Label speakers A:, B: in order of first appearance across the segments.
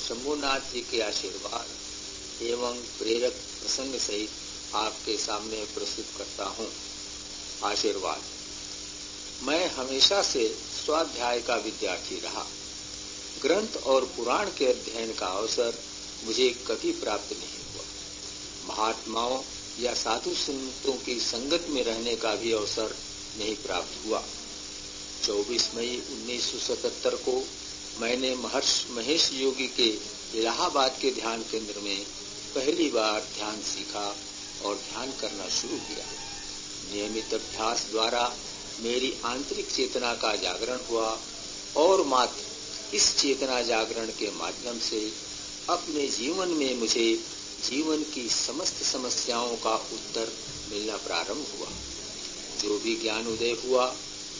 A: शंभुनाथ जी के आशीर्वाद एवं प्रेरक प्रसंग सहित आपके सामने प्रस्तुत करता हूँ। आशीर्वाद। मैं हमेशा से स्वाध्याय का विद्यार्थी रहा। ग्रंथ और पुराण के अध्ययन का अवसर मुझे कभी प्राप्त नहीं हुआ। महात्माओं या साधु संतों की संगत में रहने का भी अवसर नहीं प्राप्त हुआ। 24 मई 1977 को मैंने महर्षि महेश योगी के इलाहाबाद के ध्यान केंद्र में पहली बार ध्यान सीखा और ध्यान करना शुरू किया। नियमित अभ्यास द्वारा मेरी आंतरिक चेतना का जागरण हुआ और मात्र इस चेतना जागरण के माध्यम से अपने जीवन में मुझे जीवन की समस्त समस्याओं का उत्तर मिलना प्रारंभ हुआ। जो भी ज्ञान उदय हुआ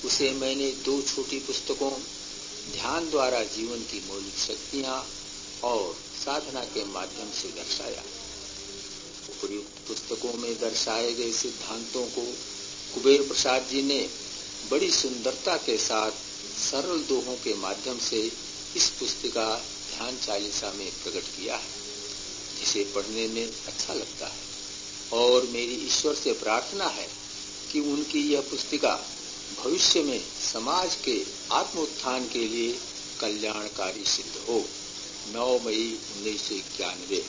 A: उसे मैंने 2 छोटी पुस्तकों ध्यान द्वारा जीवन की मौलिक शक्तियां और साधना के माध्यम से दर्शाया। उपयुक्त पुस्तकों में दर्शाए गए सिद्धांतों को कुबेर प्रसाद जी ने बड़ी सुंदरता के साथ सरल दोहों के माध्यम से इस पुस्तिका ध्यान चालीसा में प्रकट किया है, जिसे पढ़ने में अच्छा लगता है। और मेरी ईश्वर से प्रार्थना है कि उनकी यह पुस्तिका भविष्य में समाज के आत्मोत्थान के लिए कल्याणकारी सिद्ध हो। 9 मई 1991।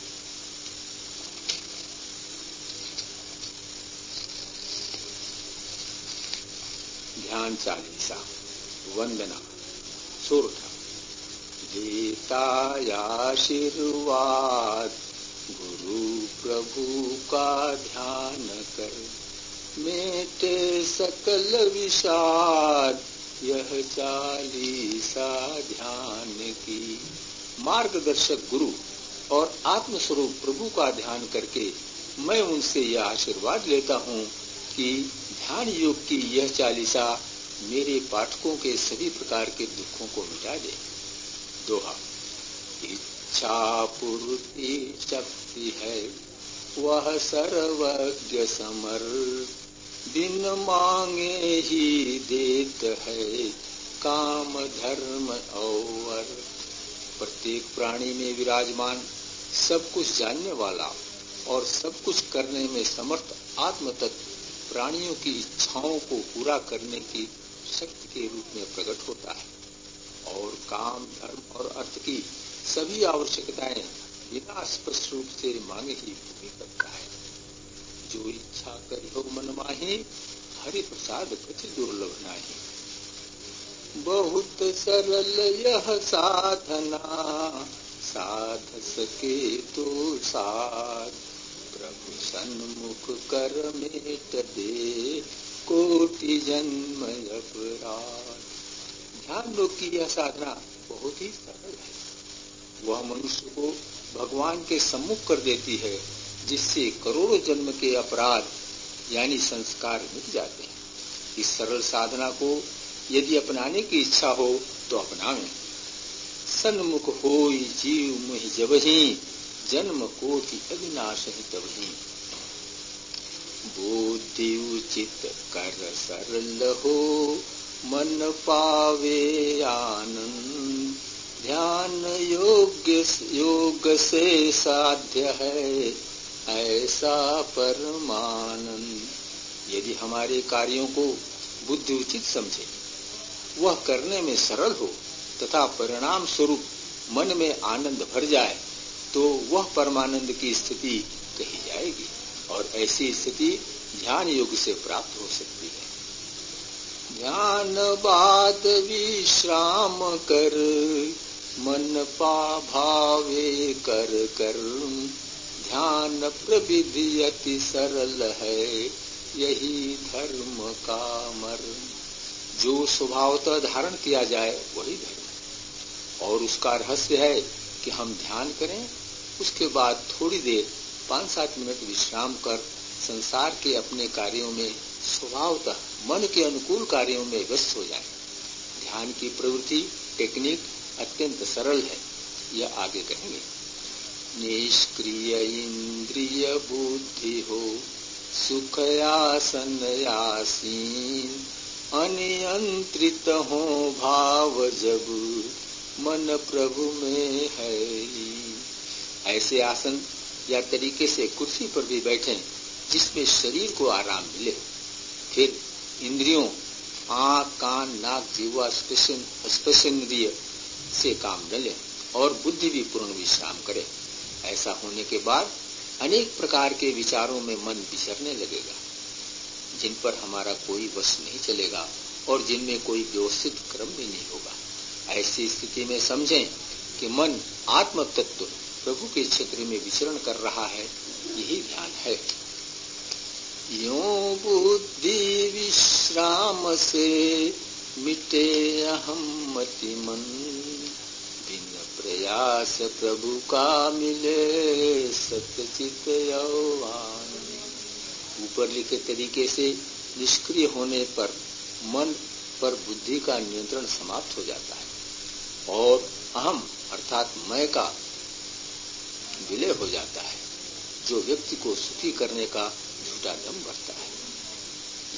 A: ध्यान चालीसा। वंदना। सुरठ। देता आशीर्वाद गुरु प्रभु का ध्यान कर, मेटे सकल विषाद यह चालीसा ध्यान की। मार्गदर्शक गुरु और आत्मस्वरूप प्रभु का ध्यान करके मैं उनसे यह आशीर्वाद लेता हूँ कि ध्यान योग की यह चालीसा मेरे पाठकों के सभी प्रकार के दुखों को मिटा दे। दोहा। इच्छा पूर्ति शक्ति है वह सर्वज्ञ समर्थ, बिन मांगे ही देत है काम धर्म और। प्रत्येक प्राणी में विराजमान सब कुछ जानने वाला और सब कुछ करने में समर्थ आत्म तत्व प्राणियों की इच्छाओं को पूरा करने की शक्ति के रूप में प्रकट होता है और काम धर्म और अर्थ की सभी आवश्यकताएं बिना स्पष्ट रूप से मांगे ही पूरी करता है। जो इच्छा करियो मन माही, हरि प्रसाद कछ दुर्लभ नाही। बहुत सरल यह साधना, साध सके तो साध, प्रभु सन्मुख कर मेट दे, कोटि जन्म अपराध। ध्यान योग की यह साधना बहुत ही सरल है। वह मनुष्य को भगवान के सम्मुख कर देती है, जिससे करोड़ों जन्म के अपराध यानी संस्कार मिट जाते हैं। इस सरल साधना को यदि अपनाने की इच्छा हो तो अपनावें। सन्मुख होई जीव मुहि जबहि, जन्म कोटि अविनाश तबहि। बुद्धि उचित कर सरल हो, मन पावे आनंद, ध्यान योग से साध्य है ऐसा परमानंद। यदि हमारे कार्यों को बुद्धि उचित समझे, वह करने में सरल हो तथा परिणाम स्वरूप मन में आनंद भर जाए, तो वह परमानंद की स्थिति कही जाएगी और ऐसी स्थिति ध्यान योग से प्राप्त हो सकती है। ध्यान बाद विश्राम कर, मन पा भावे कर कर, ध्यान प्रविधि अति सरल है यही धर्म का मर्म। जो स्वभावतः धारण किया जाए वही धर्म, और उसका रहस्य है कि हम ध्यान करें, उसके बाद थोड़ी देर 5-7 मिनट विश्राम कर संसार के अपने कार्यों में स्वभावतः मन के अनुकूल कार्यों में व्यस्त हो जाएं। ध्यान की प्रवृत्ति टेक्निक अत्यंत सरल है, यह आगे कहेंगे। निष्क्रिय इंद्रिय बुद्धि हो, सुख आसन आसीन, अनियंत्रित हो भाव जब, मन प्रभु में है ही। ऐसे आसन या तरीके से कुर्सी पर भी बैठें जिसमें शरीर को आराम मिले। फिर इंद्रियों आँख, कान, नाक, जीवा, स्पर्शेंद्रिय से काम न लें और बुद्धि भी पूर्ण विश्राम करे। ऐसा होने के बाद अनेक प्रकार के विचारों में मन विचरने लगेगा, जिन पर हमारा कोई वश नहीं चलेगा और जिनमें कोई व्यवस्थित क्रम भी नहीं होगा। ऐसी स्थिति में समझें कि मन आत्म तत्व प्रभु के क्षेत्र में विचरण कर रहा है, यही ध्यान है। यों बुद्धि विश्राम से मिटे अहम मति मन, बिन प्रयास प्रभु का मिले सतचित यौवान। ऊपर लिखे तरीके से निष्क्रिय होने पर मन पर बुद्धि का नियंत्रण समाप्त हो जाता है और अहम अर्थात मैं का विलय हो जाता है, जो व्यक्ति को सुखी करने का झूठा दम भरता है।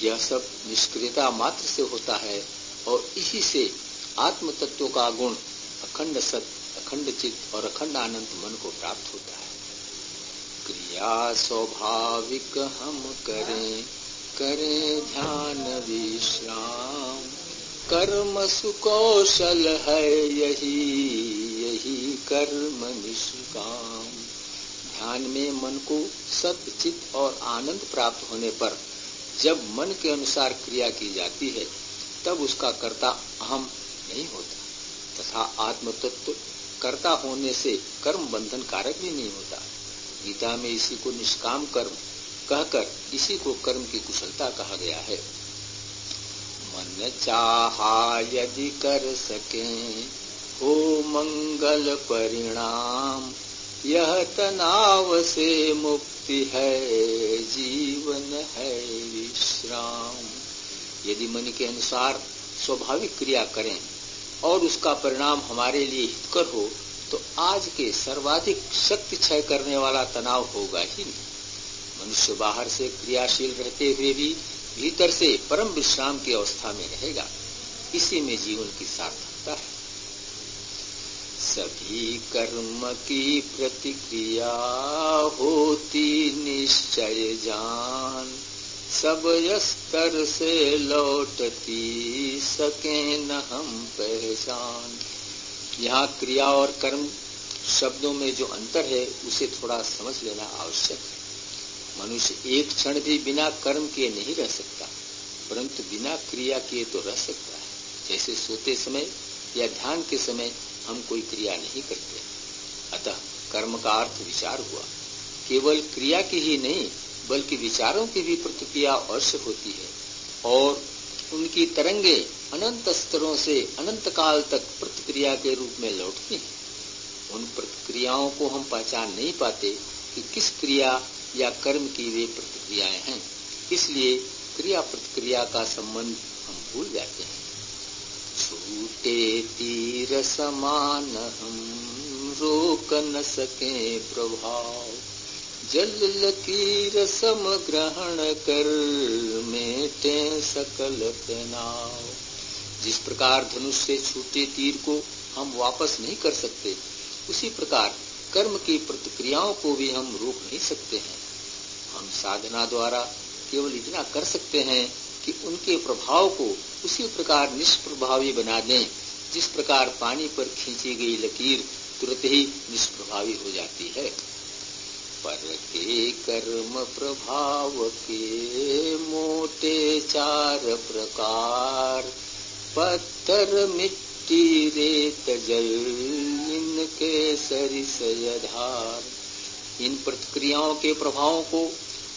A: यह सब निष्क्रियता मात्र से होता है और इसी से आत्म तत्व का गुण अखंड सत, अखंड चित्त और अखंड आनंद मन को प्राप्त होता है। क्रिया स्वाभाविक हम करें, करें ध्यान विश्राम, कर्म सुकौशल है यही, यही कर्म निष्काम। ध्यान में मन को सत, चित्त और आनंद प्राप्त होने पर जब मन के अनुसार क्रिया की जाती है तब उसका कर्ता अहम नहीं होता तथा आत्म तत्व कर्ता होने से कर्म बंधन कारक भी नहीं होता। गीता में इसी को निष्काम कर्म कहकर इसी को कर्म की कुशलता कहा गया है। मन चाहा यदि कर सकें हो मंगल परिणाम, यह तनाव से मुक्ति है, जीवन है विश्राम। यदि मन के अनुसार स्वाभाविक क्रिया करें और उसका परिणाम हमारे लिए हितकर हो तो आज के सर्वाधिक शक्ति क्षय करने वाला तनाव होगा ही नहीं। मनुष्य बाहर से क्रियाशील रहते हुए भी भीतर से परम विश्राम की अवस्था में रहेगा। इसी में जीवन की सार्थकता है। सभी कर्म की प्रतिक्रिया होती निश्चय जान, सब स्तर से लौटती सके न हम पहचान। यहाँ क्रिया और कर्म शब्दों में जो अंतर है उसे थोड़ा समझ लेना आवश्यक है। मनुष्य एक क्षण भी बिना कर्म किए नहीं रह सकता, परंतु बिना क्रिया किए तो रह सकता है। जैसे सोते समय या ध्यान के समय हम कोई क्रिया नहीं करते। अतः कर्म का अर्थ विचार हुआ। केवल क्रिया की ही नहीं बल्कि विचारों की भी प्रतिक्रिया अवश्य होती है और उनकी तरंगे अनंत स्तरों से अनंत काल तक प्रतिक्रिया के रूप में लौटती हैं। उन प्रतिक्रियाओं को हम पहचान नहीं पाते कि किस क्रिया या कर्म की वे प्रतिक्रियाएं हैं, इसलिए क्रिया प्रतिक्रिया का संबंध हम भूल जाते हैं। छूटे तीर समान हम रोक न सके प्रभाव, जल लकीर सम ग्रहण कर मेटे सकल तनाव। जिस प्रकार धनुष से छूटे तीर को हम वापस नहीं कर सकते, उसी प्रकार कर्म की प्रतिक्रियाओं को भी हम रोक नहीं सकते हैं। हम साधना द्वारा केवल इतना कर सकते हैं कि उनके प्रभाव को उसी प्रकार निष्प्रभावी बना दें जिस प्रकार पानी पर खींची गई लकीर तुरंत ही निष्प्रभावी हो जाती है। पर के कर्म प्रभाव के मोटे चार प्रकार, पत्थर मिट्टी रेत जल इनके सरिस आधार। इन प्रतिक्रियाओं के प्रभावों को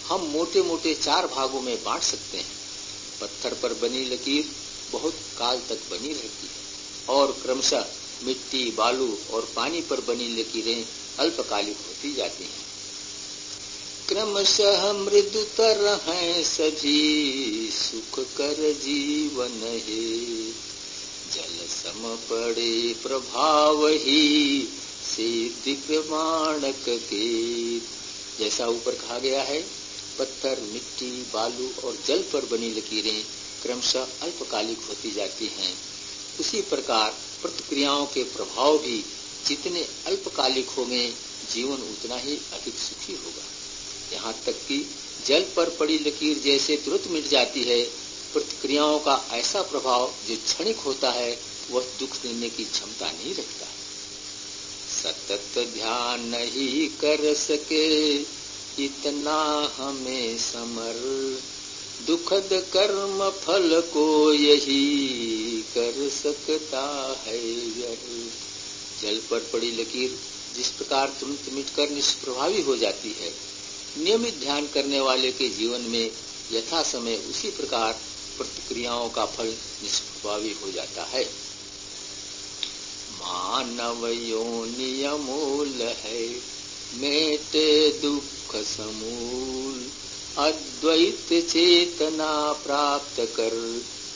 A: हम मोटे मोटे चार भागों में बांट सकते हैं। पत्थर पर बनी लकीर बहुत काल तक बनी रहती है और क्रमशः मिट्टी, बालू और पानी पर बनी लकीरें अल्पकालिक होती जाती हैं। क्रमशः मृदुतर हैं सभी सुख कर जीवन है, जल सम पड़े प्रभाव ही सिद्धि प्रमाणक के। जैसा ऊपर कहा गया है, पत्थर, मिट्टी, बालू और जल पर बनी लकीरें क्रमशः अल्पकालिक होती जाती हैं उसी प्रकार प्रतिक्रियाओं के प्रभाव भी जितने अल्पकालिक होंगे, जीवन उतना ही अधिक सुखी होगा। यहाँ तक कि जल पर पड़ी लकीर जैसे तुरंत मिट जाती है, प्रतिक्रियाओं का ऐसा प्रभाव जो क्षणिक होता है वह दुख देने की क्षमता नहीं रखता। सतत ध्यान नहीं कर सके इतना हमें समर, दुखद कर्म फल को यही कर सकता है व्यर। जल पर पड़ी लकीर जिस प्रकार तुरंत मिटकर निष्प्रभावी हो जाती है, नियमित ध्यान करने वाले के जीवन में यथा समय उसी प्रकार प्रतिक्रियाओं का फल निष्प्रभावी हो जाता है। मानव योनि अमूल है, मेटे दुख समूल, अद्वैत चेतना प्राप्त कर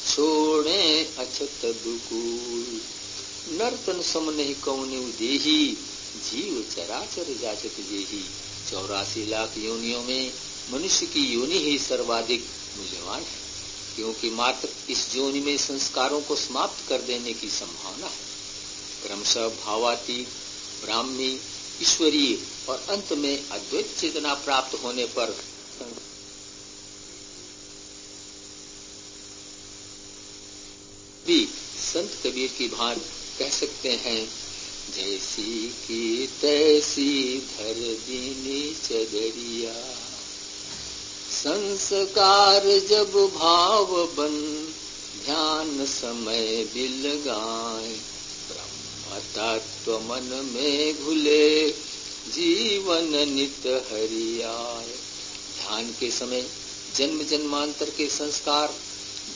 A: छोड़े अछत दुकूल। नर्तन सम नहीं कौनि देही, जीव चराचर जाचत जेही। 84 लाख योनियों में मनुष्य की योनि ही सर्वाधिक मूल्यवान है, क्योंकि मात्र इस योनि में संस्कारों को समाप्त कर देने की संभावना है। क्रमशः भावातीत, ब्राह्मी, ईश्वरीय और अंत में अद्वैत चेतना प्राप्त होने पर भी संत कबीर की भांति कह सकते हैं, जैसी की तैसी धर दीनी चदरिया, संस्कार जब भाव बन ध्यान समय बिल गाए, ब्रह्म तत्व मन में घुले जीवन नित हरियाय। ध्यान के समय जन्म जन्मांतर के संस्कार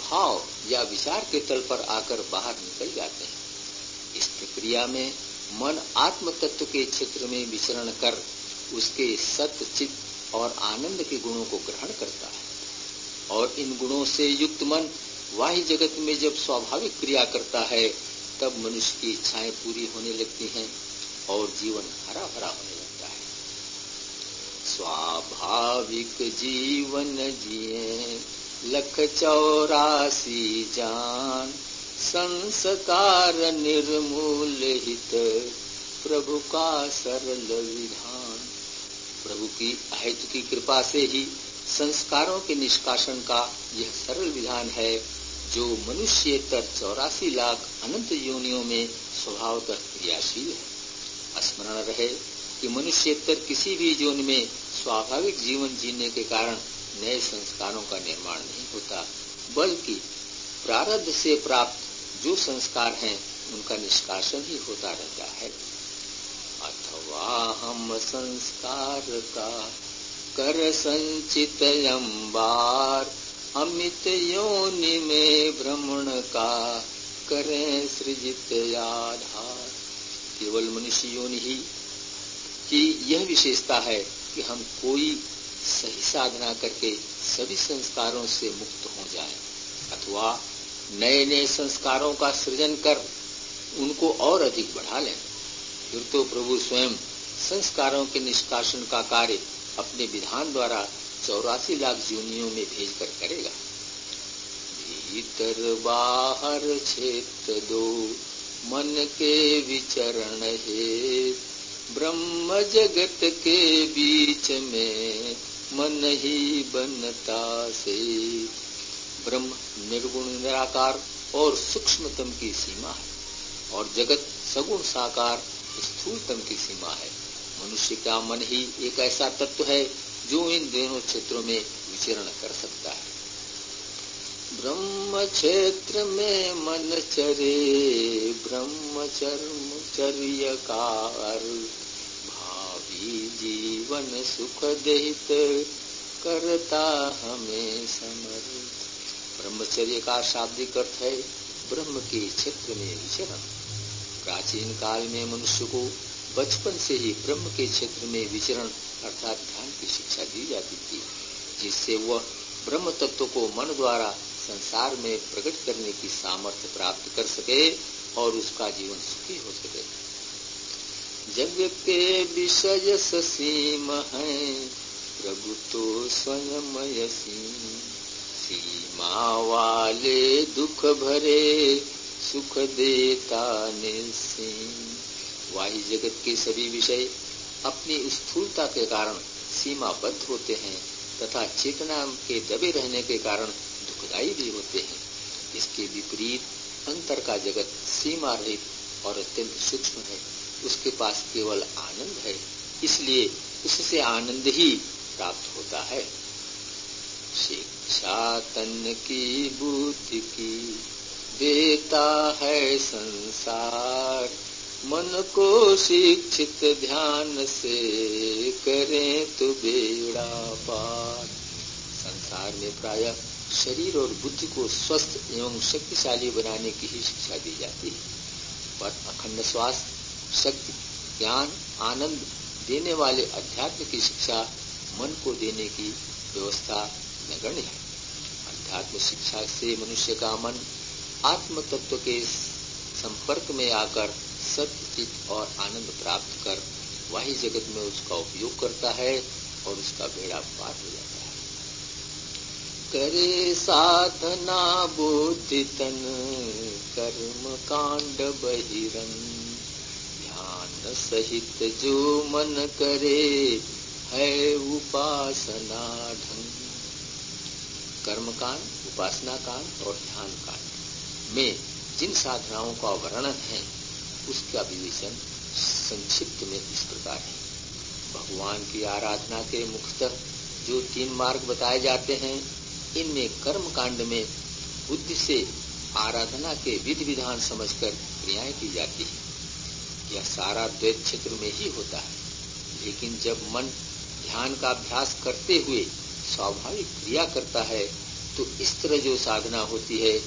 A: भाव या विचार के तल पर आकर बाहर निकल जाते हैं। इस प्रक्रिया में मन आत्म तत्व के क्षेत्र में विचरण कर उसके सत्य, चित्त और आनंद के गुणों को ग्रहण करता है, और इन गुणों से युक्त मन बाह्य जगत में जब स्वाभाविक क्रिया करता है, तब मनुष्य की इच्छाएं पूरी होने लगती हैं और जीवन हरा भरा होने लगता है। स्वाभाविक जीवन जिए 184 जान, संस्कार निर्मूल हित प्रभु का सरल विधान। प्रभु की अहेतुकी कृपा से ही संस्कारों के निष्कासन का यह सरल विधान है, जो मनुष्येतर 84 लाख अनंत योनियों में स्वभावतः क्रियाशील है। स्मरण रहे कि मनुष्येतर किसी भी योनि में स्वाभाविक जीवन जीने के कारण नए संस्कारों का निर्माण नहीं होता, बल्कि प्रारब्ध से प्राप्त जो संस्कार हैं उनका निष्कासन ही होता रहता है। अथवा हम संस्कार का कर संचित अंबार, अमित योनि में भ्रमण का करें सृजित आधार। केवल मनुष्य योनि ही की यह विशेषता है कि हम कोई सही साधना करके सभी संस्कारों से मुक्त हो जाएं, अथवा नए नए संस्कारों का सृजन कर उनको और अधिक बढ़ा लें। फिर तो प्रभु स्वयं संस्कारों के निष्कासन का कार्य अपने विधान द्वारा 84 लाख योनियों में भेजकर करेगा। भीतर बाहर क्षेत्र दो मन के विचरण है, ब्रह्म जगत के बीच में मन ही बनता से। ब्रह्म निर्गुण निराकार और सूक्ष्मतम की सीमा है, और जगत सगुण साकार स्थूलतम की सीमा है। मनुष्य का मन ही एक ऐसा तत्व है जो इन दोनों क्षेत्रों में विचरण कर सकता है। ब्रह्म क्षेत्र में मन चरे ब्रह्मचर्यकार, भावी जीवन सुख देहित करता हमें समर्थ। ब्रह्मचर्य का शाब्दिक अर्थ है ब्रह्म के क्षेत्र में विचरण। प्राचीन काल में मनुष्य को बचपन से ही ब्रह्म के क्षेत्र में विचरण अर्थात ध्यान की शिक्षा दी जाती थी, जिससे वह ब्रह्म तत्व को मन द्वारा संसार में प्रकट करने की सामर्थ्य प्राप्त कर सके और उसका जीवन सुखी हो सके। जग के विषय ससीम है, प्रभु तो स्वयं असीम। सीमा वाले दुख भरे सुख देता निसीम। बाह्य जगत के सभी विषय अपनी स्थूलता के कारण सीमाबद्ध होते हैं तथा चेतना के दबे रहने के कारण दुखदायी भी होते हैं। इसके विपरीत अंतर का जगत सीमा रहित और अत्यंत सूक्ष्म है। उसके पास केवल आनंद है, इसलिए उससे आनंद ही प्राप्त होता है। शिक्षा तन की बुद्धि की देता है संसार, मन को शिक्षित ध्यान से करें तो बेड़ा पार। संसार में प्रायः शरीर और बुद्धि को स्वस्थ एवं शक्तिशाली बनाने की ही शिक्षा दी जाती है, पर अखंड स्वास्थ्य, शक्ति, ज्ञान, आनंद देने वाले अध्यात्म की शिक्षा मन को देने की व्यवस्था नगण्य है। अध्यात्म शिक्षा से मनुष्य का मन आत्म तत्व के संपर्क में आकर सत्य, चित और आनंद प्राप्त कर बाह्य जगत में उसका उपयोग करता है और उसका बेड़ा पार हो जाता है। करे साधना बुद्धि तन कर्म कांड बहिरंग, ध्यान सहित जो मन करे है उपासना ढंग। कर्म कांड, उपासना कांड और ध्यान कांड में जिन साधनाओं का वर्णन है उसका विवेचन संक्षिप्त में इस प्रकार है। भगवान की आराधना के मुख्यतः जो 3 मार्ग बताए जाते हैं, इनमें कर्म कांड में बुद्धि से आराधना के विधि विधान समझकर क्रियाएं की जाती है। यह सारा द्वैत क्षेत्र में ही होता है, लेकिन जब मन ध्यान का अभ्यास करते हुए स्वाभाविक क्रिया करता है तो इस तरह जो साधना होती है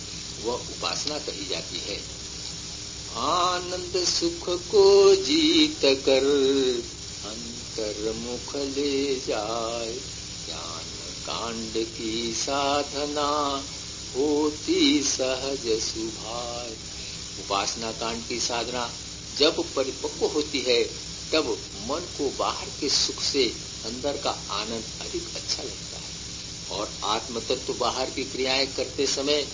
A: वह उपासना कही जाती है। आनंद सुख को जीत कर अंतर्मुख ले जाए, ज्ञान कांड की साधना होती सहज सुभाए। उपासना कांड की साधना जब परिपक्व होती है तब मन को बाहर के सुख से अंदर का आनंद अधिक अच्छा लगता है और आत्म तत्व बाहर की क्रियाएं करते समय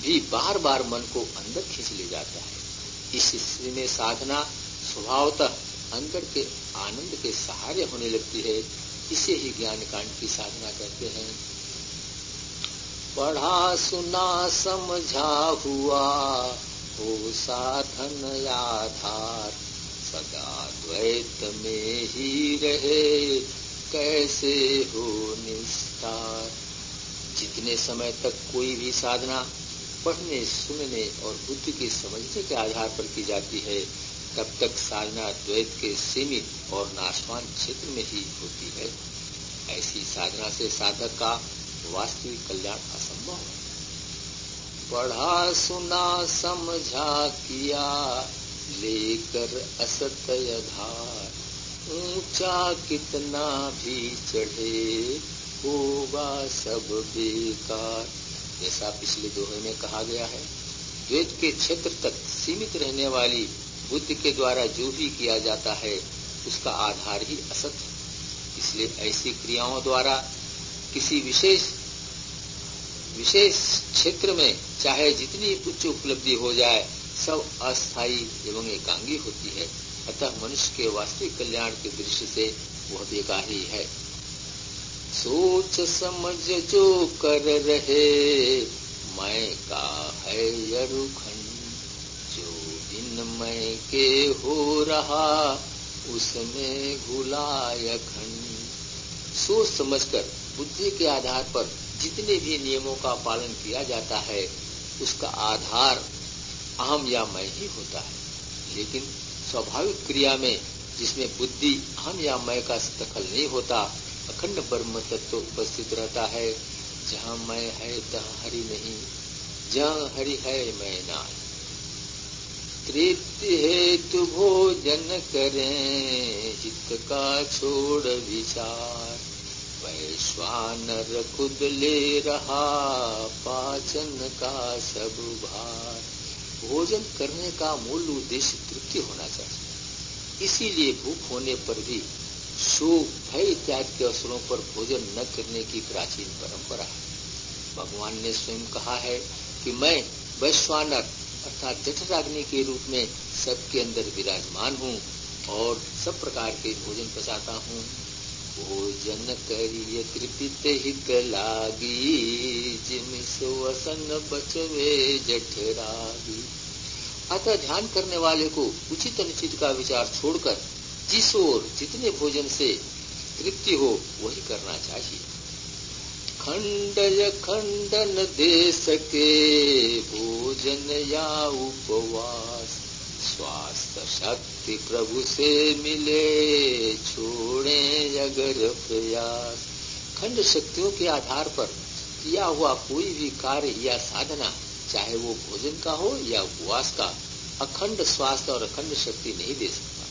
A: भी बार बार मन को अंदर खींच ले जाता है। इस स्थिति में साधना स्वभावतः अंदर के आनंद के सहारे होने लगती है। इसे ही ज्ञान कांड की साधना कहते हैं। पढ़ा सुना समझा हुआ हो साधन आधार, सदा द्वैत में ही रहे कैसे हो निस्तार। जितने समय तक कोई भी साधना पढ़ने, सुनने और बुद्धि के समझने के आधार पर की जाती है, तब तक साधना द्वैत के सीमित और नाशवान क्षेत्र में ही होती है। ऐसी साधना से साधक का वास्तविक कल्याण असंभव है। पढ़ा सुना समझा किया लेकर असत्य धार, ऊंचा कितना भी चढ़े होगा सब बेकार। जैसा पिछले दोहे में कहा गया है, द्वैत के क्षेत्र तक सीमित रहने वाली बुद्धि के द्वारा जो भी किया जाता है उसका आधार ही असत है। इसलिए ऐसी क्रियाओं द्वारा किसी विशेष क्षेत्र में चाहे जितनी उच्च उपलब्धि हो जाए, सब अस्थायी एवं एकांगी होती है। अतः मनुष्य के वास्तविक कल्याण के दृष्टि से वह बेकार ही है। सोच समझ जो कर रहे मैं का है यरुखंड, जो दिन मैं के हो रहा उसमें घुलाय खंड। सोच समझकर बुद्धि के आधार पर जितने भी नियमों का पालन किया जाता है उसका आधार अहम या मैं ही होता है, लेकिन स्वाभाविक क्रिया में जिसमें बुद्धि अहम या मैं का दखल नहीं होता, अखंड ब्रह्म तत्व उपस्थित रहता है। जहाँ मैं है तहाँ हरि नहीं, जहाँ हरि है मैं नहीं। तृप्ति हेतु भोजन करें हित का छोड़ विचार, वैश्वानर खुद ले रहा पाचन का सब भार। भोजन करने का मूल उद्देश्य तृप्ति होना चाहिए, इसीलिए भूख होने पर भी शोक, भय इत्यादि के अवसरों पर भोजन न करने की प्राचीन परंपरा है। भगवान ने स्वयं कहा है कि मैं वैश्वानर अर्थात जठराग्नि के रूप में सबके अंदर विराजमान हूँ और सब प्रकार के भोजन पचाता हूँ। भोजन करिय तृपित हित लागी, जिम सुवसन बचवे जठरागी। अतः ध्यान करने वाले को उचित अनुचित का विचार छोड़कर जिस ओर जितने भोजन से तृप्ति हो वही करना चाहिए। खंडय खंडन दे सके भोजन या उपवास, स्वास्थ्य शक्ति प्रभु से मिले छोड़े अगर प्रयास। खंड शक्तियों के आधार पर किया हुआ कोई भी कार्य या साधना, चाहे वो भोजन का हो या उपवास का, अखंड स्वास्थ्य और अखंड शक्ति नहीं दे सकता।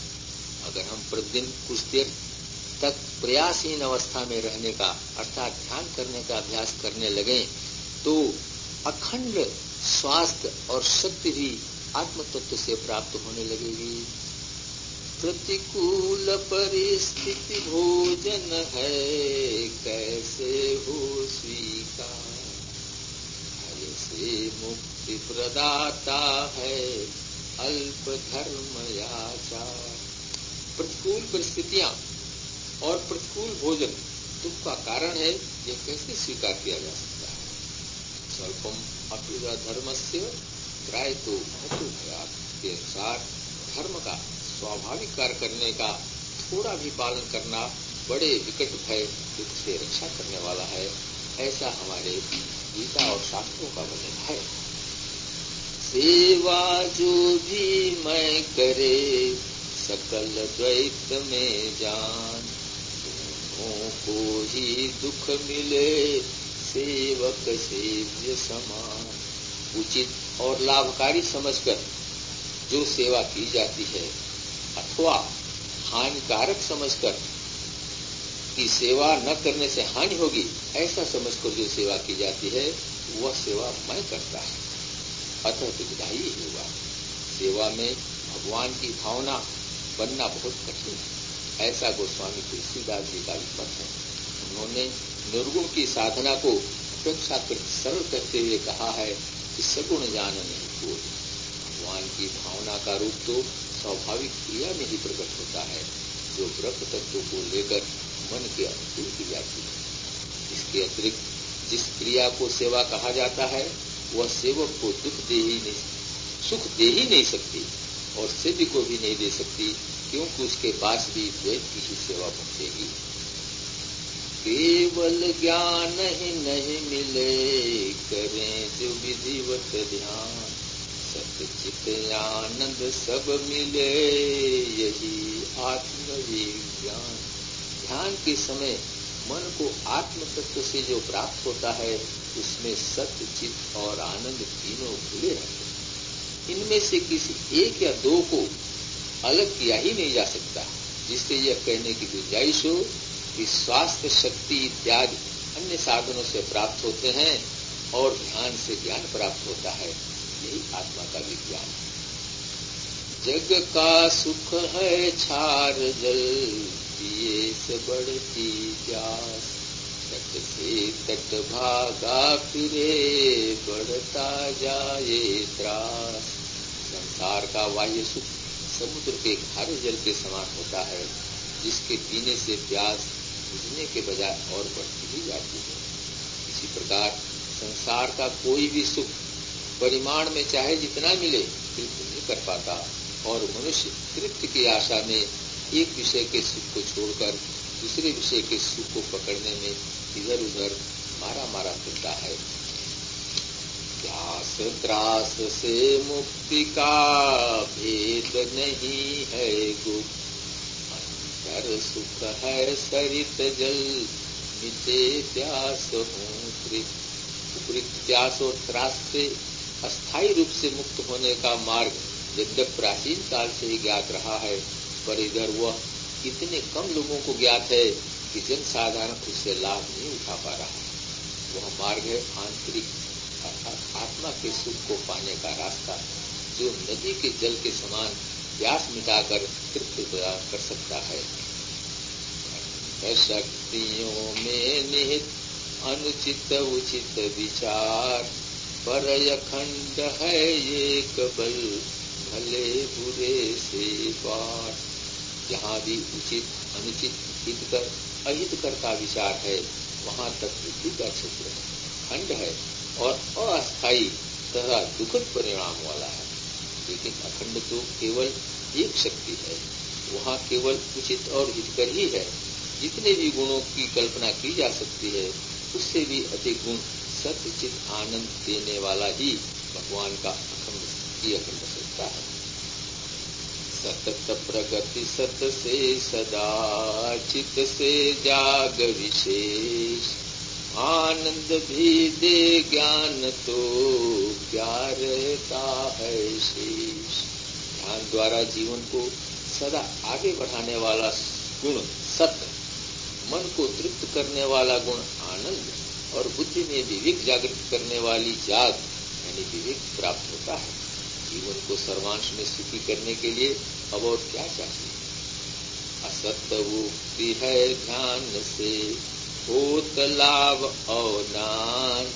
A: अगर हम प्रतिदिन कुछ देर तक प्रयासहीन अवस्था में रहने का अर्थात ध्यान करने का अभ्यास करने लगे तो अखंड स्वास्थ्य और शक्ति भी आत्म तत्व से प्राप्त होने लगेगी। प्रतिकूल परिस्थिति भोजन है कैसे हो स्वीकार, ऐसे मुक्ति प्रदाता है अल्प धर्म आचार। प्रतिकूल परिस्थितियां और प्रतिकूल भोजन दुख का कारण है, यह कैसे स्वीकार किया जा सकता है। स्वल्पम अपिवा धर्मस्य त्रायतो महतो भयात् के अनुसार धर्म का स्वाभाविक कार्य करने का थोड़ा भी पालन करना बड़े विकट भय दुख से रक्षा करने वाला है, ऐसा हमारे गीता और शास्त्रों का वचन है। सेवा जो भी मैं करे सकल द्वैत में जान, दोनों को ही दुख मिले सेवक सेव्य समान। उचित और लाभकारी समझकर जो सेवा की जाती है अथवा हानिकारक समझकर कि सेवा न करने से हानि होगी ऐसा समझकर जो सेवा की जाती है वह सेवा मैं करता है, अतः दुखदायी होगा। सेवा में भगवान की भावना बनना बहुत कठिन है, ऐसा गोस्वामी तुलसीदास जी का मत है। उन्होंने निर्गुण की साधना को अपेक्षाकृत सरल कहते हुए कहा है कि सगुण जान नहीं कोई। भगवान की भावना का रूप तो स्वाभाविक क्रिया में ही प्रकट होता है, जो ब्रह्म तत्व को लेकर मन के अनुकूल की जाती है। इसके अतिरिक्त जिस क्रिया को सेवा कहा जाता है वह सेवक को सुख दे ही नहीं सकती और सिद्धि को भी नहीं दे सकती, क्योंकि उसके पास भी द्वैत की ही सेवा पहुंचेगी। केवल ज्ञान ही नहीं मिले करें जो विधिवत ध्यान, सत्चित आनंद सब मिले यही आत्मविज्ञान। ध्यान के समय मन को आत्म तत्व से जो प्राप्त होता है उसमें सत्य चित्त और आनंद तीनों खुले रहते हैं। इनमें से किसी एक या दो को अलग किया ही नहीं जा सकता, जिससे यह कहने की गुंजाइश हो कि स्वास्थ्य शक्ति इत्यादि अन्य साधनों से प्राप्त होते हैं और ध्यान से ज्ञान प्राप्त होता है, यही आत्मा का विज्ञान है। जग का सुख है छार जल पिए से बढ़ती प्यास, तट से तट भागा फिरे बढ़ता जाए त्रास। संसार का बाह्य सुख समुद्र के खारे जल के समान होता है, जिसके पीने से प्यास बुझने के बजाय और बढ़ती ही जाती है। इसी प्रकार संसार का कोई भी सुख परिमाण में चाहे जितना मिले तृप्त नहीं कर पाता और मनुष्य तृप्ति की आशा में एक विषय के सुख को छोड़कर दूसरे विषय के सुख को पकड़ने में इधर उधर मारा फिरता है। प्यास त्रास से मुक्ति का भेद नहीं है गुप्त, अंतर सुख है सरित जल मिटे प्यास हो तृप्त। उपरिक्त प्यास और त्रास से अस्थायी रूप से मुक्त होने का मार्ग यद्यप प्राचीन काल से ही ज्ञात रहा है, पर इधर वह इतने कम लोगों को ज्ञात है कि जन साधारण उससे लाभ नहीं उठा पा रहा है। वह मार्ग है आंतरिक अर्थात आत्मा के सुख को पाने का रास्ता, जो नदी के जल के समान प्यास मिटाकर तृप्ति प्रदान कर सकता है। शक्तियों में निहित अनुचित उचित विचार, पर अखंड है ये कबल, भले बुरे से पार। जहाँ भी उचित अनुचित हितकर अहितकर का विचार है, वहाँ तक बुद्धि का क्षेत्र है, खंड है और अस्थायी तथा दुखद परिणाम वाला है। लेकिन अखंड तो केवल एक शक्ति है, वहाँ केवल उचित और हितकर ही है। जितने भी गुणों की कल्पना की जा सकती है, उससे भी अधिक गुण सत्य चित आनंद देने वाला ही भगवान का अखंड सत्ता है। सतत प्रगति सत से सदा, चित से जाग विशेष। आनंद भी दे ज्ञान तो, क्या रहता है शेष। ध्यान द्वारा जीवन को सदा आगे बढ़ाने वाला गुण सत्य, मन को तृप्त करने वाला गुण आनंद और बुद्धि में विवेक जागृत करने वाली जाग यानी विवेक प्राप्त होता है। जीवन को सर्वांश में सुखी करने के लिए अब और क्या चाहिए। असत्य उक्ति है ध्यान से, होत लाभ और नान।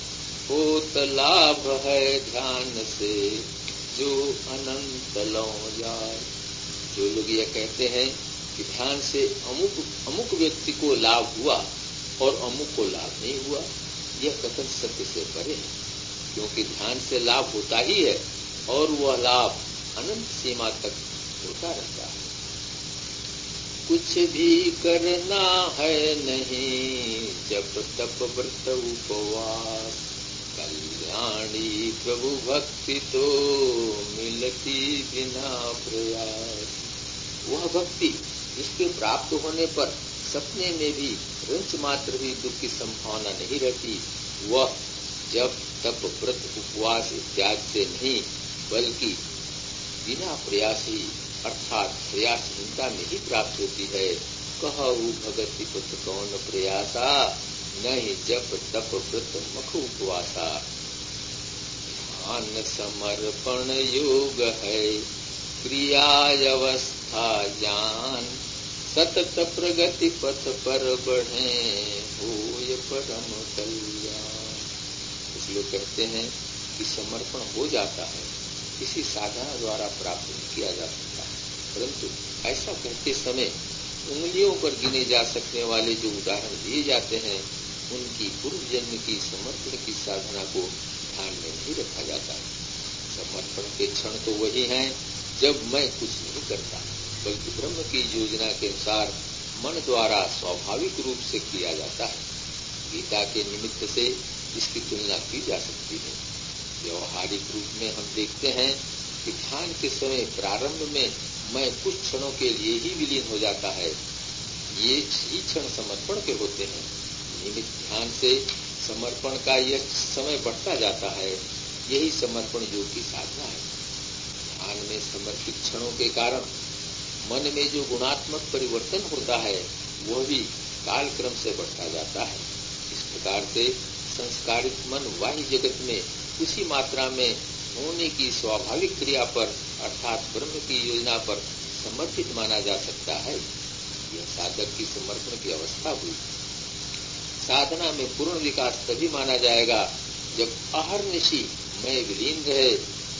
A: होत लाभ है ध्यान से, जो अनंत लौ जाए। जो लोग यह कहते हैं कि ध्यान से अमुक व्यक्ति को लाभ हुआ और अमुक को लाभ नहीं हुआ, यह कथन सत्य से परे है। क्योंकि ध्यान से लाभ होता ही है और वह लाभ अनंत सीमा तक होता रहता है। कुछ भी करना है नहीं, जब तप व्रत उपवास। कल्याणी प्रभु भक्ति तो मिलती बिना प्रयास। वह भक्ति जिसके प्राप्त होने पर सपने में भी रंच मात्र भी दुख की संभावना नहीं रहती, वह जब तप व्रत उपवास इत्यादि से नहीं बल्कि बिना प्रयास ही अर्थात प्रयासहीनता में ही प्राप्त होती है। कहु भगति पुत्र कौन प्रयासा, नहीं जप तप व्रत मख उपवासा। ध्यान समर्पण योग है, क्रिया अवस्था ज्ञान। सतत प्रगति पथ पर बढ़े, होय परम कल्याण। कुछ लोग कहते हैं कि समर्पण हो जाता है, किसी साधना द्वारा प्राप्त नहीं किया जा सकता, परंतु ऐसा कहते समय उंगलियों पर गिने जा सकने वाले जो उदाहरण दिए जाते हैं, उनकी पूर्व जन्म की समर्पण की साधना को ध्यान में नहीं रखा जाता है। समर्पण के क्षण तो वही हैं जब मैं कुछ नहीं करता, बल्कि ब्रह्म की योजना के अनुसार मन द्वारा स्वाभाविक रूप से किया जाता है। गीता के निमित्त से इसकी तुलना की जा सकती है। व्यवहारिक रूप में हम देखते हैं कि ध्यान के समय प्रारंभ में मैं कुछ क्षणों के लिए ही विलीन हो जाता है, ये ही क्षण समर्पण के होते हैं। नियमित ध्यान से समर्पण का यह समय बढ़ता जाता है, यही समर्पण योग की साधना है। ध्यान में समर्पित क्षणों के कारण मन में जो गुणात्मक परिवर्तन होता है, वह भी कालक्रम से बढ़ता जाता है। इस प्रकार से संस्कारित मन बाह्य जगत में उसी मात्रा में होने की स्वाभाविक क्रिया पर अर्थात ब्रह्म की योजना पर समर्पित माना जा सकता है। यह साधक की समर्पण की अवस्था हुई। साधना में पूर्ण विकास तभी माना जाएगा जब अहर्निशि में विलीन रहे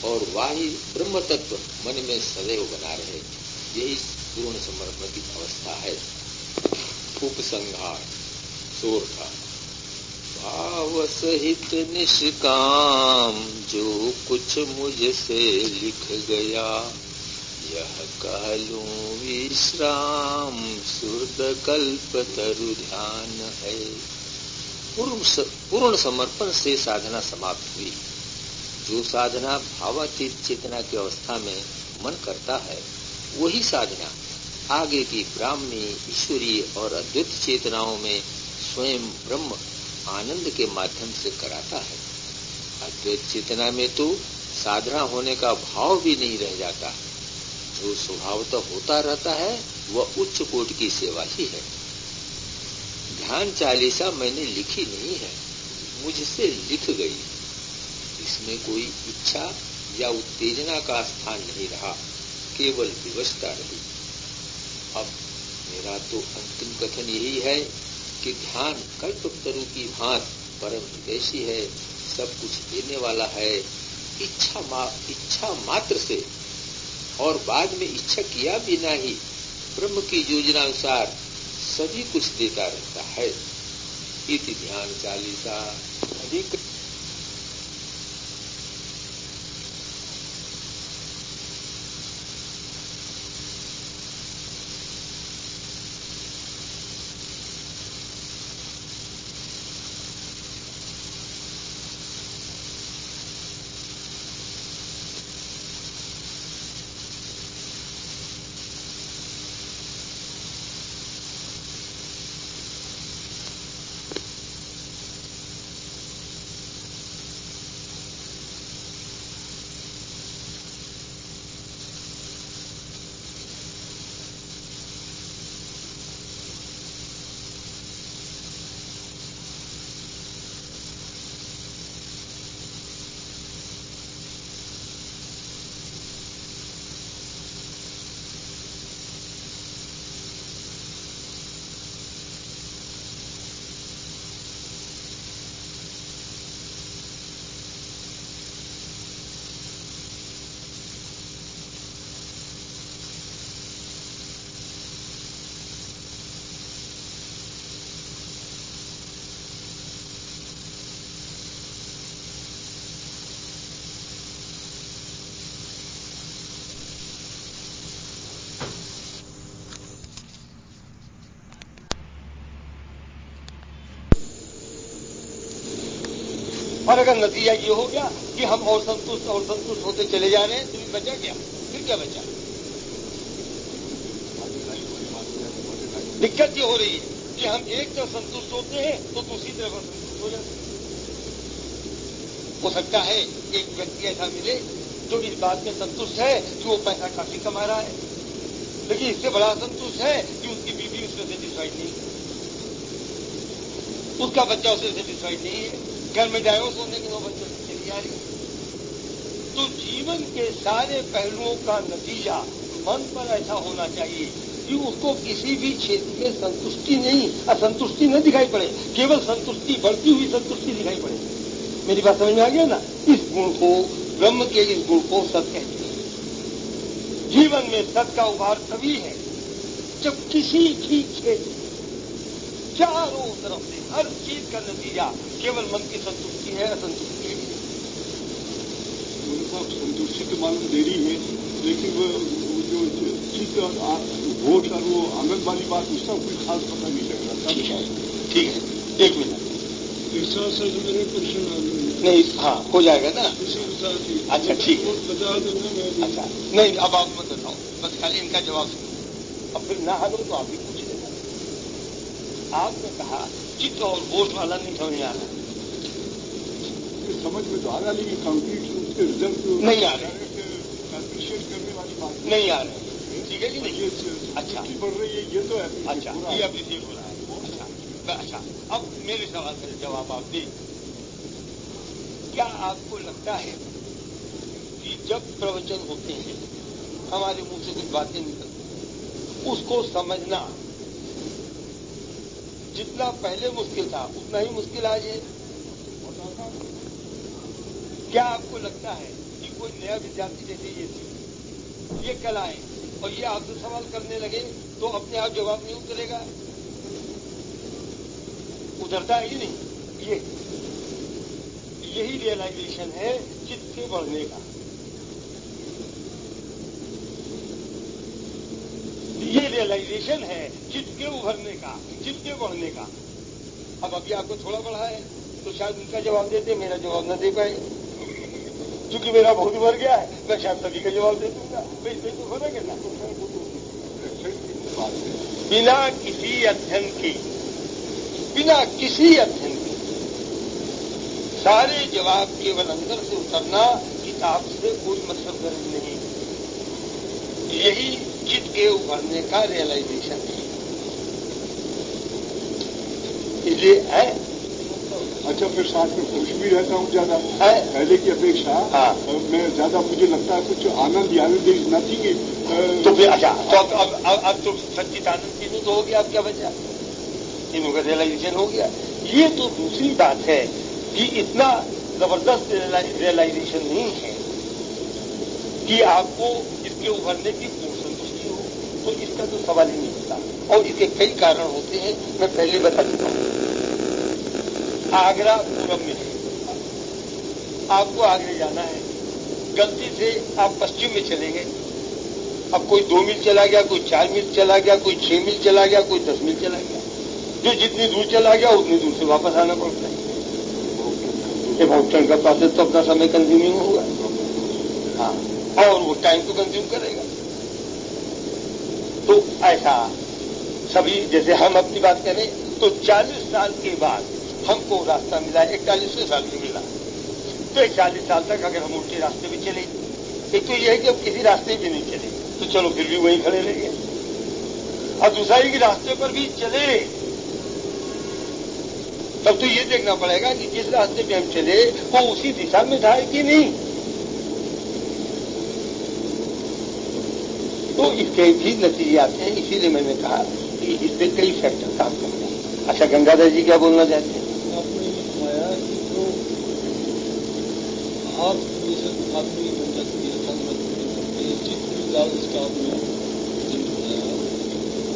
A: और वाही ब्रह्म तत्व मन में सदैव बना रहे। यही पूर्ण समर्पण की अवस्था है। उपसंहार सोरठा। भाव सहित निष्काम जो कुछ मुझसे लिख गया, यह कह लूं विश्राम सुरद कल्प तरु ध्यान है। पूर्ण समर्पण से साधना समाप्त हुई। जो साधना भावातीत चेतना की अवस्था में मन करता है, वही साधना आगे की ब्राह्मी, ईश्वरीय और अद्वैत चेतनाओं में स्वयं ब्रह्म आनंद के माध्यम से कराता है। अद्वैत चेतना में तो साधना होने का भाव भी नहीं रह जाता। जो स्वभावतः होता रहता है वह उच्च कोटि की सेवा ही है। ध्यान चालीसा मैंने लिखी नहीं है, मुझसे लिख गई। इसमें कोई इच्छा या उत्तेजना का स्थान नहीं रहा, केवल विवशता रही। अब मेरा तो अंतिम कथन यही है कि ध्यान कल्पतरु की भांति परम हितैषी है सब कुछ देने वाला है, इच्छा मात्र से और बाद में इच्छा किया बिना ही ब्रह्म की योजना अनुसार सभी कुछ देता रहता है। इति ध्यान चालीसा अधिक।
B: और अगर नतीजा ये हो गया कि हम और संतुष्ट होते चले जा रहे हैं, तो बचा क्या? फिर क्या बचा? दिक्कत ये हो रही है कि हम एक तरफ संतुष्ट होते हैं तो दूसरी तरफ असंतुष्ट हो जाते हैं। हो सकता है एक व्यक्ति ऐसा मिले जो इस बात में संतुष्ट है कि वो पैसा काफी कमा रहा है, लेकिन इससे बड़ा संतुष्ट है कि उसकी बीवी उससे सेटिस्फाइड नहीं है, उसका बच्चा उससे सेटिस्फाइड नहीं है, घर में जाए सोने की नौबत चली जा रही है। तो जीवन के सारे पहलुओं का नतीजा मन पर ऐसा होना चाहिए कि उसको किसी भी क्षेत्र में संतुष्टि नहीं, असंतुष्टि न दिखाई पड़े, केवल संतुष्टि, बढ़ती हुई संतुष्टि दिखाई पड़े। मेरी बात समझ में आ गया ना? इस गुण को, ब्रह्म के इस गुण को सत कहते हैं। जीवन में सत का उभार तभी है जब किसी भी क्षेत्र, चारों तरफ से हर चीज का नतीजा केवल मन की संतुष्टि है, असंतुष्टि है।
C: उनको संतुष्टि तो मालूम दे रही है, लेकिन वो जो चित्त होश और वो आनंद वाली बात, उसका कोई खास पता नहीं लग रहा।
B: ठीक है, एक मिनट।
C: मेरे प्रश्न
B: नहीं, हाँ हो जाएगा ना।
C: इसी के साथ ही
B: अच्छा ठीक है,
C: बता देना।
B: अच्छा नहीं, अब आप मत बताओ, बस खाली इनका जवाब सुनो। अब फिर ना हल हो तो आप भी पूछ लेना। आपने कहा चित्त और होश वाला नहीं समझ आ रहा।
C: समझ में तो आ रहा, लेकिन कंक्रीट रूप से रिजल्ट
B: नहीं आ रहे,
C: अप्रिशिएट करने वाली बात
B: नहीं आ रहे। ठीक है कि नहीं? अच्छा
C: बढ़ रही है, ये तो है।
B: अच्छा, ये अप्रिशिएट हो रहा है। अच्छा, अब मेरे सवाल का जवाब आप दें। क्या आपको लगता है कि जब प्रवचन होते हैं, हमारे मुंह से कुछ बातें निकलती, उसको समझना जितना पहले मुश्किल था उतना ही मुश्किल आज है? क्या आपको लगता है कि कोई नया विद्यार्थी जैसे ये कल आए और ये आपसे सवाल करने लगे तो अपने आप जवाब नहीं उतरेगा? उतरता है कि नहीं? यही रियलाइजेशन है चित्त के बढ़ने का। ये रियलाइजेशन है चित्त के उभरने का, चित्त के बढ़ने का। अब अभी आपको थोड़ा बढ़ा है तो शायद उनका जवाब देते, मेरा जवाब न दे पाए। क्योंकि मेरा बहुत उभर गया है, मैं शायद सभी का जवाब दे दूंगा। इसमें तो फर्क है ना। बिना किसी अध्ययन के, बिना किसी अध्ययन के सारे जवाब केवल अंदर से उतरना, किताब से कोई मतलब गरज नहीं। यही चित्त के उभरने का रियलाइजेशन है। इसलिए है।
C: अच्छा, फिर साथ में खुश भी रहता हूँ ज्यादा पहले की अपेक्षा।
B: हाँ।
C: मैं ज्यादा, मुझे लगता है कुछ आनंद इज नथिंग।
B: तो फिर अच्छा, तो अब तो सच्चित आनंद की तो हो गया, अब क्या बचा? तीनों का रियलाइजेशन हो गया। ये तो दूसरी बात है कि इतना जबरदस्त रियलाइजेशन नहीं है कि आपको इसके उभरने की पूर्ण संतुष्टि हो, तो इसका तो सवाल ही नहीं होता। और इसके कई कारण होते हैं, मैं पहले बता चुका हूं। आगरा पूरब में है, आपको आगरे जाना है, गलती से आप पश्चिम में चले गए। अब कोई 2 मील चला गया, कोई 4 मील चला गया, कोई 6 मील चला गया, कोई 10 मील चला गया। जो जितनी दूर चला गया उतनी दूर से वापस आना पड़ता है। ये भौचन का प्रोसेस तो अपना समय कंज्यूमिंग होगा, हाँ, और वो टाइम को कंज्यूम करेगा। तो ऐसा सभी, जैसे हम अपनी बात करें तो 40 साल के बाद हमको रास्ता मिला, 41वें साल में मिला। तो 40 साल तक अगर हम उल्टे रास्ते में चले, एक तो यह है कि अब किसी रास्ते भी नहीं चले, तो चलो फिर भी वहीं खड़े रहेंगे। और दूसरा ही कि रास्ते पर भी चले, तब तो ये देखना पड़ेगा कि जिस रास्ते पे हम चले वो उसी दिशा में था कि नहीं। तो इसके भी नतीजे आते हैं। इसीलिए मैंने कहा कि इस पे कई फैक्टर काम करते हैं। अच्छा, गंगाधर जी क्या बोलना चाहते हैं?
D: आपने बताया कि जो आप आदमी बन जाती है जितनी ज्यादा इसका आपने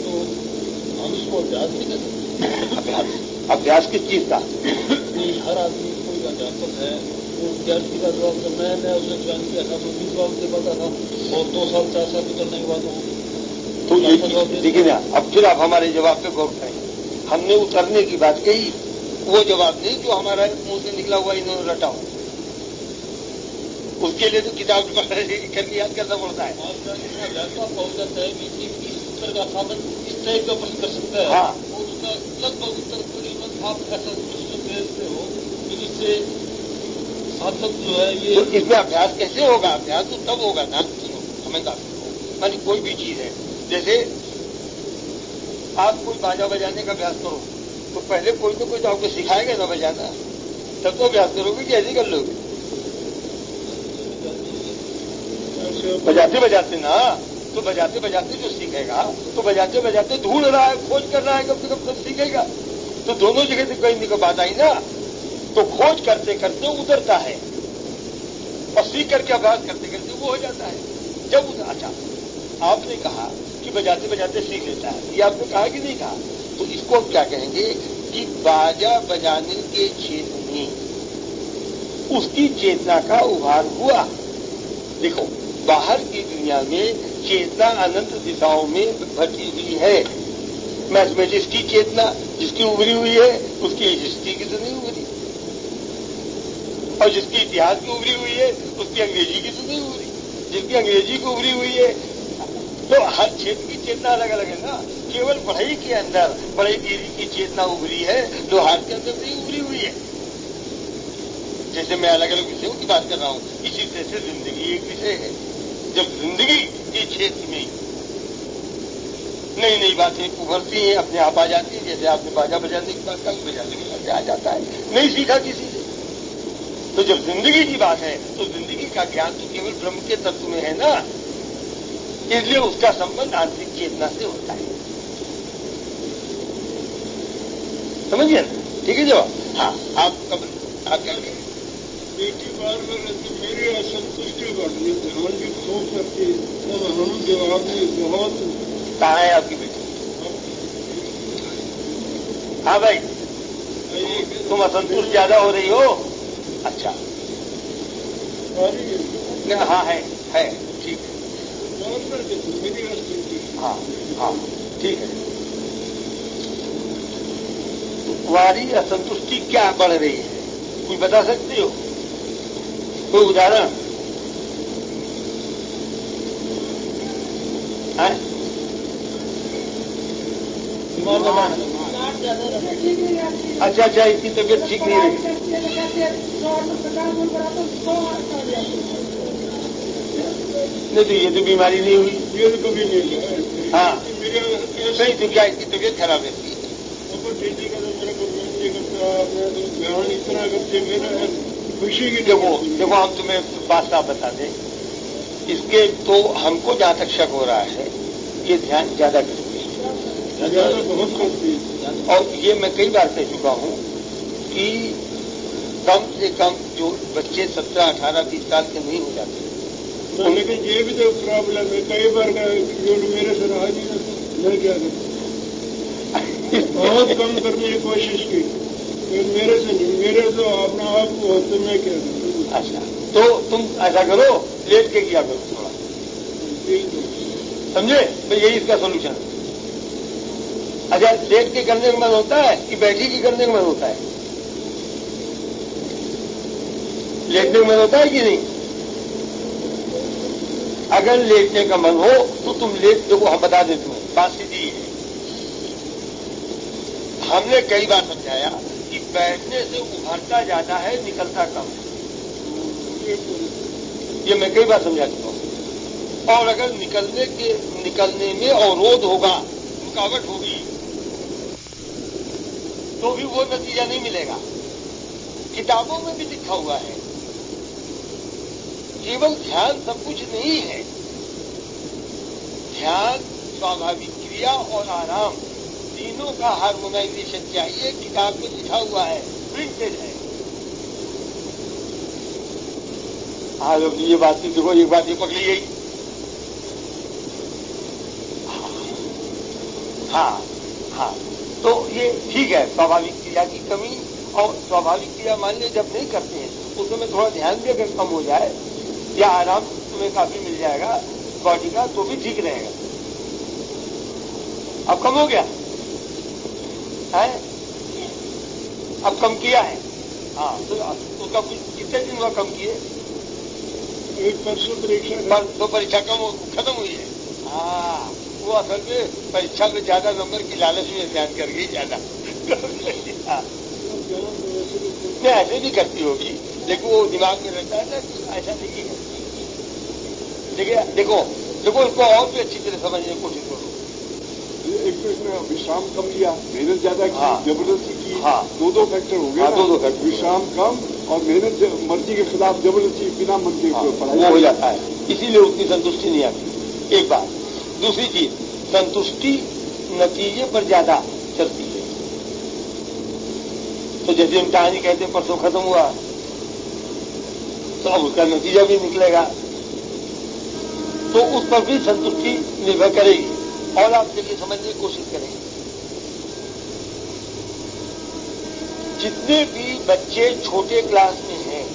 D: तो हम इसको अभ्यास नहीं कर सकते।
B: अभ्यास किस चीज का?
D: हर आदमी कोई अध्यापक है, वो विद्यार्थी का जवाब तो मैं उसने ज्वाइन किया था, मैं भी जवाब दे पाता था, और 2 साल 4 साल करने के बाद
B: तो देखिए ना, अब फिर आप हमारे जवाब पे गौर करें। हमने उतरने की बात कही, वो जवाब नहीं जो हमारा मुंह से निकला हुआ इन्होंने रटा हो। उसके लिए तो किताब करके याद करना पड़ता है।
D: पहुंच जाता है कि इस उत्तर का साधन इस टाइप का प्रश्न कर सकता है।
B: हाँ,
D: और उसका लगभग उत्तर करीबन आप ऐसा प्रश्न भेजते हो कि जिससे साधक जो है ये।
B: तो इसमें अभ्यास कैसे होगा? अभ्यास तो तब होगा ना, समझदार मानी कोई भी चीज है। जैसे आप कोई बाजा बजाने का अभ्यास करो, तो पहले कोई तो कोई तो आपको सिखाएगा ना बजाना, तब तो अभ्यास करोगे कि ऐसे कर लोगे? बजाते बजाते ना, तो बजाते बजाते जो सीखेगा, तो बजाते बजाते ढूंढ रहा है, खोज कर रहा है, कब से कब तक सीखेगा। तो दोनों जगह से कहीं निकल बात आई ना, तो खोज करते करते उतरता है, और सीख करके अभ्यास करते करते वो हो जाता है। जब उधर, अच्छा आपने कहा कि बजाते बजाते सीख लेता है, ये आपने कहा कि नहीं कहा? तो इसको हम क्या कहेंगे कि बाजा बजाने के क्षेत्र में उसकी चेतना का उभार हुआ। देखो, बाहर की दुनिया में चेतना अनंत दिशाओं में भटी हुई है। मैथमेटिक्स की चेतना जिसकी उभरी हुई है, उसकी हिस्ट्री की तो नहीं उभरी, और जिसकी इतिहास की उभरी हुई है, उसकी अंग्रेजी की तो नहीं उभरी। जिसकी अंग्रेजी की उभरी हुई है, तो हर क्षेत्र की चेतना अलग अलग है ना। केवल पढ़ाई के अंदर पढ़ाई की चेतना उभरी है, लोहार के अंदर नहीं उभरी हुई है। जैसे मैं अलग अलग विषयों की बात कर रहा हूं, इसी तरह से जिंदगी एक विषय है। जब जिंदगी के क्षेत्र में नई नई बातें उभरती हैं, अपने आप आ जाती हैं, जैसे आपने बाजा बजाने की बात कही, बजाने की बात आ जाता है, नहीं सीखा किसी से। तो जब जिंदगी की बात है, तो जिंदगी का ज्ञान तो केवल ब्रह्म के तत्व में है ना, इसलिए उसका संबंध आंतरिक चेतना से होता है। समझिए ना? ठीक है जवाब? हाँ, आप कब आप क्या करें?
C: बेटी बार बार मेरी असंतुष्टि बढ़ती, ध्यान भी खूब करती, और हम जवाब में बहुत।
B: कहाँ है आपकी बेटी? हाँ भाई, तुम असंतुष्ट ज्यादा हो रही हो? अच्छा, हाँ है, ठीक है। हाँ हाँ, ठीक है। तुम्हारी असंतुष्टि क्या बढ़ रही है, कोई बता सकते हो? कोई उदाहरण? अच्छा, इसकी तबीयत ठीक नहीं रही। नहीं तो ये तो बीमारी नहीं हुई,
C: ये तो कभी नहीं है।
B: हाँ, नहीं तो क्या इसकी तबीयत खराब रहती है?
C: बेटी का तो मेरा ध्यान इतना करते, मेरा खुशी की।
B: देखो हम तुम्हें बात साफ बता दें, इसके तो हमको जहां तक शक हो रहा है, ये ध्यान ज्यादा करती है,
C: बहुत करती है।
B: और ये मैं कई बार कह चुका हूं कि कम से कम जो बच्चे 17, 18, 20 साल के नहीं हो जाते।
C: तो लेकिन ये भी तो प्रॉब्लम है, कई बार जो मेरे से रहा नहीं, मैं क्या करूं, बहुत कम करने की कोशिश की, मेरे से नहीं, मेरे तो अपना आप को, तो मैं क्या करूं।
B: अच्छा, तो तुम ऐसा करो, लेट के किया करो थोड़ा, समझे? तो यही इसका सोल्यूशन है। अच्छा, लेट के करने का मन होता है कि बैठी की करने का मन होता है? लेटने का मन होता है कि नहीं? अगर लेटने का मन हो तो तुम लेट, देखो हम बता देते हैं, बात सीधी है। हमने कई बार समझाया कि बैठने से उभरता ज्यादा है, निकलता कम है। ये मैं कई बार समझा चुका हूं। और अगर निकलने में अवरोध होगा, रुकावट होगी, तो भी वो नतीजा नहीं मिलेगा। किताबों में भी लिखा हुआ है, केवल ध्यान सब कुछ नहीं है। ध्यान, स्वाभाविक क्रिया और आराम, तीनों का हार्मोनाइजेशन चाहिए। किताब में लिखा हुआ है, प्रिंटेड है। हाँ, ये बात देखो, एक बात ये पकड़ी गई। हाँ हाँ, तो ये ठीक है, स्वाभाविक क्रिया की कमी। और स्वाभाविक क्रिया मान लीजिए जब नहीं करते हैं, उस समय थोड़ा ध्यान भी अगर कम हो जाए या आराम तुम्हें काफी मिल जाएगा बॉडी का, तो भी ठीक रहेगा। अब कम हो गया है, अब कम किया है। हाँ, तो उसका कुछ कितने दिन हुआ कम किए?
C: एक परसों
B: परीक्षा खत्म हुई है। हाँ, वो असल में परीक्षा में ज्यादा नंबर की लालच में ध्यान कर गई ज्यादा। मैं ऐसे भी करती होगी, लेकिन वो दिमाग में रहता है ना, ऐसा नहीं करती। देखिए, देखो इसको और भी अच्छी तरह समझने की कोशिश करो।
C: एक तो इसने विश्राम कम लिया, मेहनत ज्यादा की,
B: हाँ,
C: जबरदस्ती की।
B: हाँ,
C: दो फैक्टर हो गए।
B: हाँ, दो फैक्टर।
C: विश्राम कम और मेहनत मर्जी के खिलाफ जबरदस्ती बिना मन के पढ़ाई
B: हो जाता है, इसीलिए उतनी संतुष्टि नहीं आती। एक बात। दूसरी चीज, संतुष्टि नतीजे पर ज्यादा चलती है। तो जैसे हम कहानी कहते हैं परसों खत्म हुआ, तो अब उसका नतीजा भी निकलेगा, तो उस पर भी संतुष्टि निर्भर करेगी। और आप देखिए, समझने की कोशिश करेंगे, जितने भी बच्चे छोटे क्लास में हैं,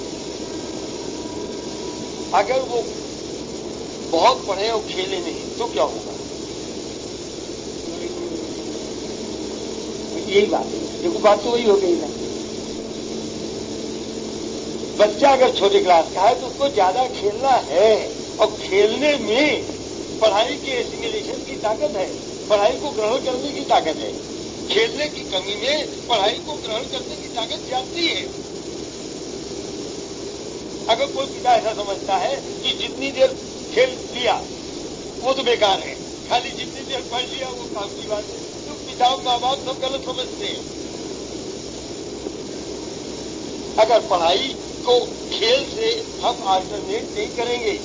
B: अगर वो बहुत पढ़े और खेले नहीं तो क्या होगा? यही बात है। देखो, बात तो वही हो गई ना। बच्चा अगर छोटे क्लास का है तो उसको ज्यादा खेलना है, और खेलने में पढ़ाई के एसिमिलेशन की ताकत है, पढ़ाई को ग्रहण करने की ताकत है। खेलने की कमी में पढ़ाई को ग्रहण करने की ताकत जाती है। अगर कोई पिता ऐसा समझता है कि जितनी देर खेल लिया वो तो बेकार है, खाली जितनी देर पढ़ लिया वो काम की बात है, तो पिता और माँ बाप सब गलत समझते हैं। अगर पढ़ाई को खेल से हम अल्टरनेट नहीं करेंगे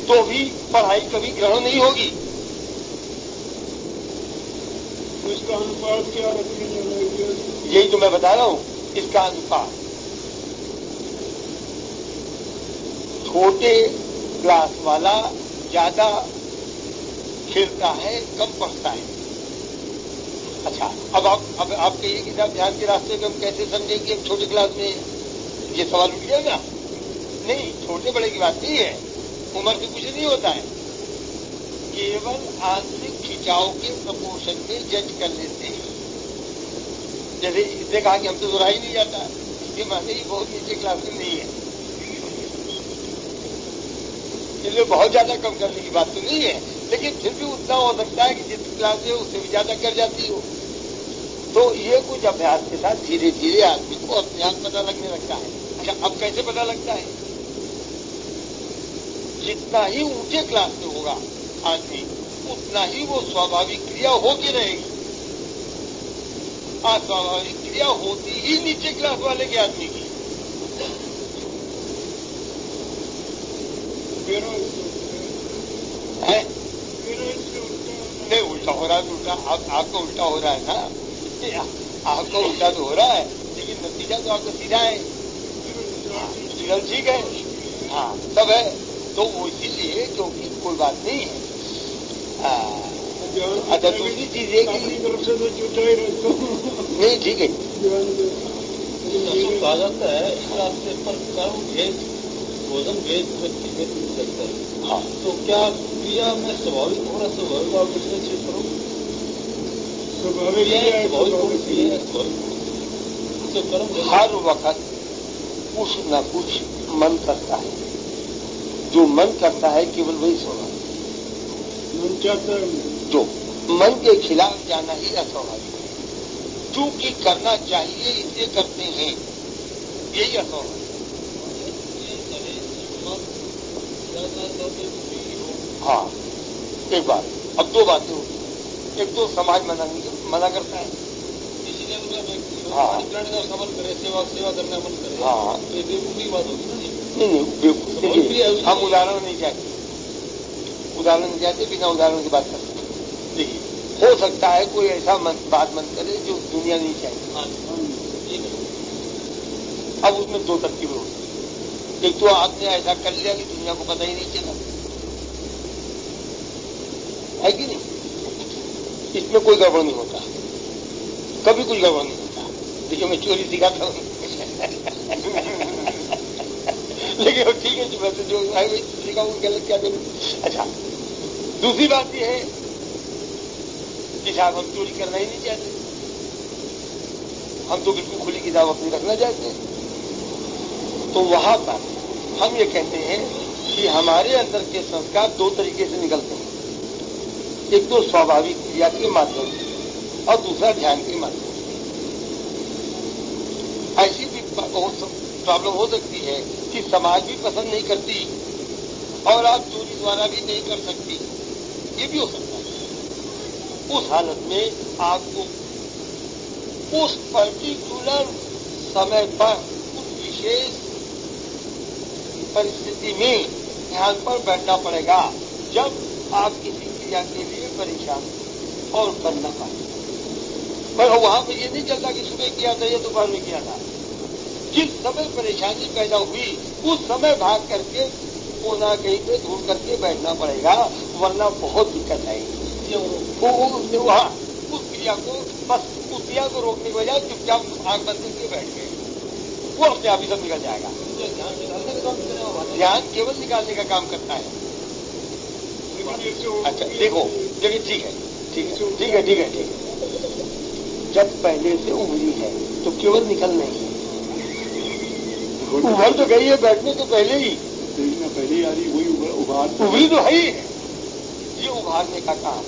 B: तो भी पढ़ाई कभी ग्रहण नहीं होगी।
C: इसका अनुपात क्या रखने चाहिए?
B: यही तो मैं बता रहा हूं, इसका अनुपात। छोटे क्लास वाला ज्यादा खेलता है, कम पढ़ता है। अच्छा, अब आप कहिए कि साहब ध्यान के रास्ते में हम कैसे समझें कि हम छोटे क्लास में, ये सवाल उठ जाएगा। नहीं, छोटे बड़े की बात नहीं है, उम्र से कुछ नहीं होता है। केवल आंतरिक खिंचाव के प्रपोर्शन में जज कर लेते हैं। जैसे इसने कहा कि हम तो दोहरा ही नहीं जाता, इसके माने ही बहुत नीचे क्लास में नहीं है, इसलिए बहुत ज्यादा कम करने की बात तो नहीं है, लेकिन फिर भी उतना हो सकता है कि जिस क्लास में उससे भी ज्यादा कर जाती हो। तो ये कुछ अभ्यास के साथ धीरे धीरे आदमी को अपने आप पता लगने लगता है। अच्छा, अब कैसे पता लगता है? जितना ही ऊंचे क्लास में होगा आदमी, उतना ही वो स्वाभाविक क्रिया होती रहेगी। अस्वाभाविक क्रिया होती ही नीचे क्लास वाले के आदमी की। है नहीं, उल्टा हो रहा है। उल्टा आपको उल्टा हो रहा है ना, आपको उल्टा तो हो रहा है, लेकिन नतीजा समस्या तो आपको सीधा है, ठीक है, हाँ सब है। तो वो इसीलिए क्योंकि कोई बात नहीं है। अच्छा दूसरी चीज है कि नहीं ठीक है
D: कहा जाता है इस रास्ते पर कर्म भेद भोजन भेद व्यक्ति भेद मिल सकता है।
B: हाँ
D: तो क्या क्रिया में स्वाभाविक होना स्वाभाविक आप डिफ्रेंशिएट करो स्वाभाविक तो कर्म
B: हर वक्त कुछ न कुछ मन करता है, जो मन करता है केवल वही स्वभाव,
C: मन चाहता है
B: जो मन के खिलाफ जाना ही अस्वाभाविक है। चूंकि करना चाहिए इसलिए करते हैं, यही अस्वाभाविक। हाँ एक बात, अब दो बातें होती हैं। एक तो समाज मना करता है, हाँ
D: समन करे, सेवा करना मन करे,
B: हाँ
D: तो ये बेवकूफी बात होगी ना।
B: नहीं देखिए हम उदाहरण नहीं चाहते, बिना उदाहरण की बात करते हैं। देखिए हो सकता है कोई ऐसा बात मन करे जो दुनिया नहीं चाहिए, अब उसमें दो तरकीबें होती हैं। एक तो आपने ऐसा कर लिया कि दुनिया को पता ही नहीं चला, है कि नहीं? इसमें कोई गड़बड़ नहीं होता, कभी कुछ गड़बड़ नहीं होता। देखिए मैं चोरी सिखाता हूँ लेकिन ठीक है मैं तो जो है वही सिखाऊँ, गलत क्या करूँ। अच्छा दूसरी बात यह है कि साहब हम चोरी करना ही नहीं चाहते, हम तो बिल्कुल खुली किताब अपनी रखना चाहते हैं। तो वहां पर हम ये कहते हैं कि हमारे अंदर के संस्कार दो तरीके से निकलते हैं, एक तो स्वाभाविक क्रिया के माध्यम से और दूसरा ध्यान के माध्यम से। ऐसी भी बहुत प्रॉब्लम हो सकती है कि समाज भी पसंद नहीं करती और आप चोरी द्वारा भी नहीं कर सकती, ये भी हो सकता है। उस हालत में आपको उस पर्टिकुलर समय पर उस विशेष परिस्थिति में ध्यान पर बैठना पड़ेगा, जब आप किसी क्रिया के लिए परेशान और करना पाए। पर वहां पर ये नहीं चलता कि सुबह किया था या दोपहर में किया था। जिस समय परेशानी पैदा हुई उस समय भाग करके कोना कहीं पे ढूंढ करके बैठना पड़ेगा, वरना बहुत दिक्कत आएगी। वहां उस क्रिया को बस उस क्रिया को रोकने के बजाय चुपचाप आंख बंद करके बैठ गए, वो अपने आप ही सब निकल जाएगा। ध्यान केवल निकालने का काम करता है। अच्छा देखो देखिए ठीक है जब पहले से उभरी है तो केवल निकल नहीं है, उभर तो गई है बैठने से पहले ही,
C: पहले आ रही वही
B: उभरी तो है ही है। ये उभारने का काम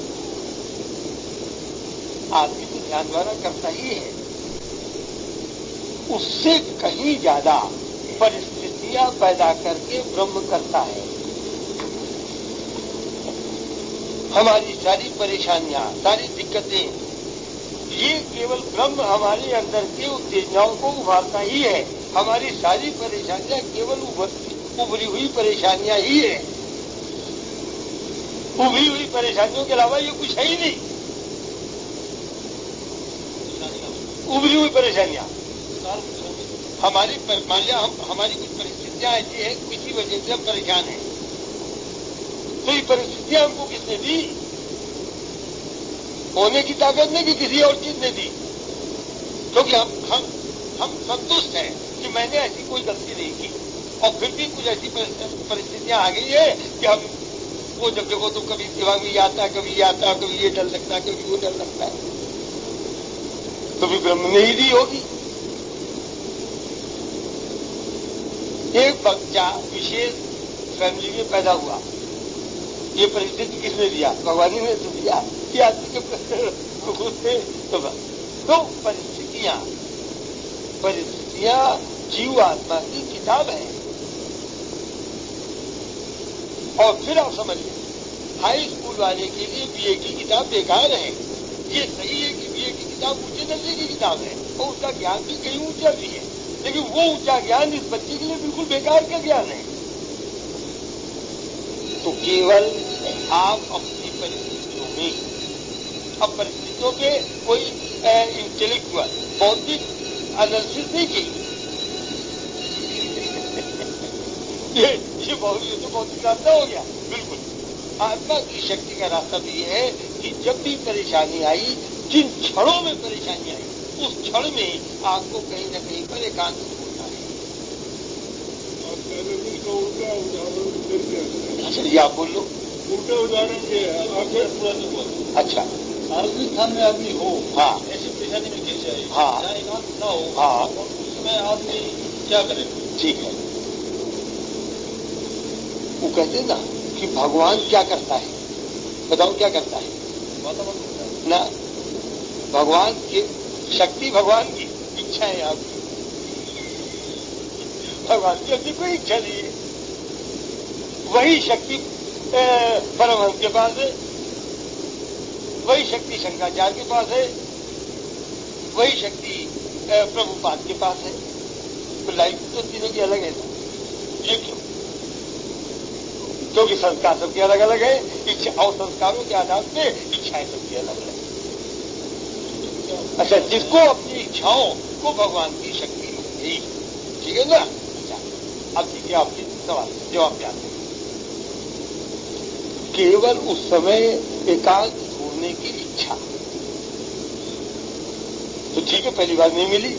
B: आदमी तो ध्यान द्वारा करता ही है, उससे कहीं ज्यादा परिस्थितियां पैदा करके ब्रह्म करता है। हमारी सारी परेशानियां, सारी दिक्कतें, ये केवल ब्रह्म हमारे अंदर के उत्तेजनाओं को उभारता ही है। हमारी सारी परेशानियां केवल उभरी हुई परेशानियां ही है। उभरी हुई परेशानियों के अलावा ये कुछ है ही नहीं। उभरी हुई परेशानियां हमारी, मान लिया हमारी कुछ परिस्थितियां ऐसी है, किसी वजह से हम परेशान हैं, तो ये परिस्थितियां हमको किसने दी? होने की ताकत नहीं कि किसी और चीज ने दी, क्योंकि हम संतुष्ट हैं कि मैंने ऐसी कोई गलती नहीं की, और फिर भी कुछ ऐसी परिस्थितियां आ गई है कि हम वो जब देखो तो कभी दिमाग में आता है, कभी ये आता है, कभी ये डर लगता है, कभी वो डर लगता है, कभी ब्रह्म ने ही दी होगी। एक बच्चा विशेष फैमिली में पैदा हुआ, ये परिस्थिति किसने दिया? भगवान ने तो दिया कि आदमी के तो परिस्थितियां जीव आत्मा की किताब है। और फिर आप समझिए, हाई स्कूल वाले के लिए बीए की किताब बेकार है। ये सही है कि बीए की किताब ऊंचे दर्जे की किताब है और उसका ज्ञान भी कहीं ऊंचा भी है, लेकिन वो ऊंचा ज्ञान इस बच्चे के लिए बिल्कुल बेकार का ज्ञान है। तो केवल आप अपनी परिस्थितियों में, अब परिस्थितियों के कोई इंटेलेक्चुअल बौद्धिक एनालिसिस नहीं की। ये तो बहुत ही रास्ता हो गया। बिल्कुल आत्मा की शक्ति का रास्ता भी ये है कि जब भी परेशानी आई, जिन क्षणों में परेशानी आई, उस क्षण में आपको कहीं न कहीं पर एकांत होता है।
C: उल्टा उदाहरण करके
B: चलिए आप बोल लो।
C: उल्टा उदाहरण क्या है? आपने
D: पूरा नहीं हुआ।
B: अच्छा,
D: आर्थिक स्थान में आदमी हो,
B: हाँ,
D: ऐसी परेशानी में गिर जाए,
B: हाँ,
D: जहाँ एकांत ना हो,
B: हाँ,
D: और उस समय आदमी क्या करे?
B: ठीक है। वो कहते हैं ना कि भगवान क्या करता है, बताओ क्या करता है?
D: वातावरण होता है
B: ना, भगवान की शक्ति, भगवान की इच्छा है आपकी। भगवान की अपनी कोई इच्छा नहीं है। वही शक्ति परमहंस के पास है, वही शक्ति शंकराचार्य के पास है, वही शक्ति प्रभुपाद के पास है। तो लाइफ तो तीनों की अलग है ना। ये क्यों? क्योंकि संस्कार सबके अलग अलग है, इच्छा और संस्कारों के आधार पे इच्छाएं सबकी अलग अलग है। अच्छा, जिसको अपनी इच्छाओं को भगवान की शक्ति मिली, ठीक है ना? अच्छा, अब देखिए आपके सवाल जवाब क्या है। केवल उस समय एकांत छोड़ने की इच्छा तो ठीक है, पहली बार नहीं मिली,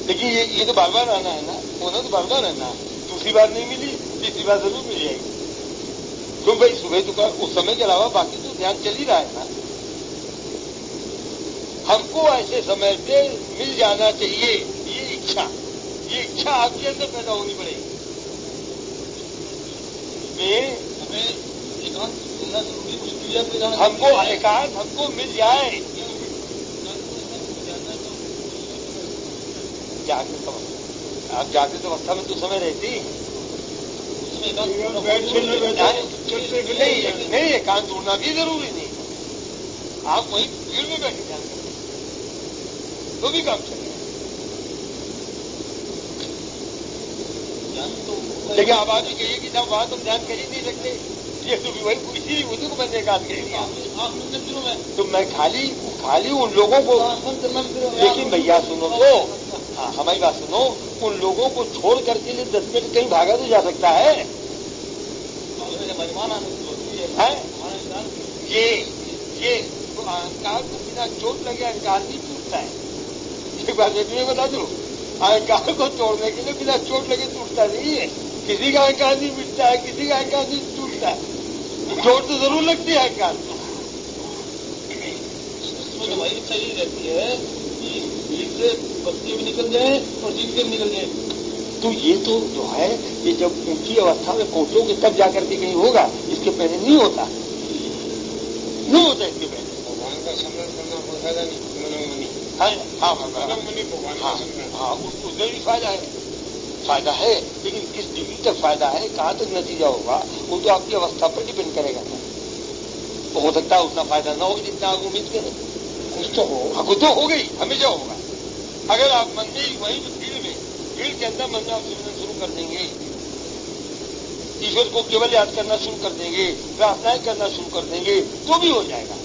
B: लेकिन ये तो बार बार आना है ना, होना तो बार बार आना है। दूसरी बार नहीं मिली, तीसरी बार जरूर मिल जाएगी। तो भाई सुबह तो उस समय के अलावा बाकी तो ध्यान चल ही रहा है ना। हमको ऐसे समय पे मिल जाना चाहिए, ये इच्छा आपके अंदर पैदा होनी पड़ेगी।
D: हमें एकांत मिलना जरूरी, कुछ क्रिया प्रदान
B: हमको एकांत हमको मिल जाए। जागृत अवस्था, आप जागृत अवस्था में तो समय रहती नहीं, एकांत ढूंढना भी जरूरी नहीं। आप वही भीड़ में बैठे ध्यान करें तो भी काम चलेगा। लेकिन आप आदमी कहिए कि जब वहां तुम ध्यान कर ही नहीं सकते, ये तो भी वही इसीलिए उसी को मैंने एकांत कह दिया। तो मैं खाली उन लोगों को, लेकिन भैया सुनो तो, हाँ हमारी बात सुनो, उन लोगों को छोड़ करके लिए 10 मिनट कहीं भागा तो जा सकता है? ये तो अहंकार को बिना चोट लगे अहंकार नहीं टूटता है। एक बात मैं तुम्हें बता दूं, अहंकार को तोड़ने के लिए बिना चोट लगे टूटता नहीं है। किसी का अहंकार नहीं मिटता है, किसी का अहंकार नहीं टूटता है, चोट तो जरूर लगती है अहंकार को।
D: हमारी इच्छा यही रहती है कि भीड़ से बच्चे भी निकल जाए और जीत के निकल जाए।
B: तो ये तो जो है, ये जब ऊंची अवस्था में पहुंचोगे तब जाकर के कहीं होगा, इसके पहले नहीं होता, नहीं होता इसके पहले।
C: भगवान का स्मरण करना कोई फायदा नहीं, मनोमनी।
B: हाँ, उसमें भी फायदा है, लेकिन किस डिग्री तक फायदा है, कहाँ तक नतीजा होगा, वो तो आपकी अवस्था पर डिपेंड करेगा। तो हो सकता है उतना फायदा ना हो जितना आप उम्मीद करें। कुछ तो हो, हाँ कुछ तो हो गई, हमेशा होगा। अगर आप मन में वहीं भीड़ के अंदर मन में आप सुनना शुरू कर देंगे, ईश्वर को केवल याद करना शुरू कर देंगे, प्रार्थनाएं करना शुरू कर देंगे, तो भी हो जाएगा,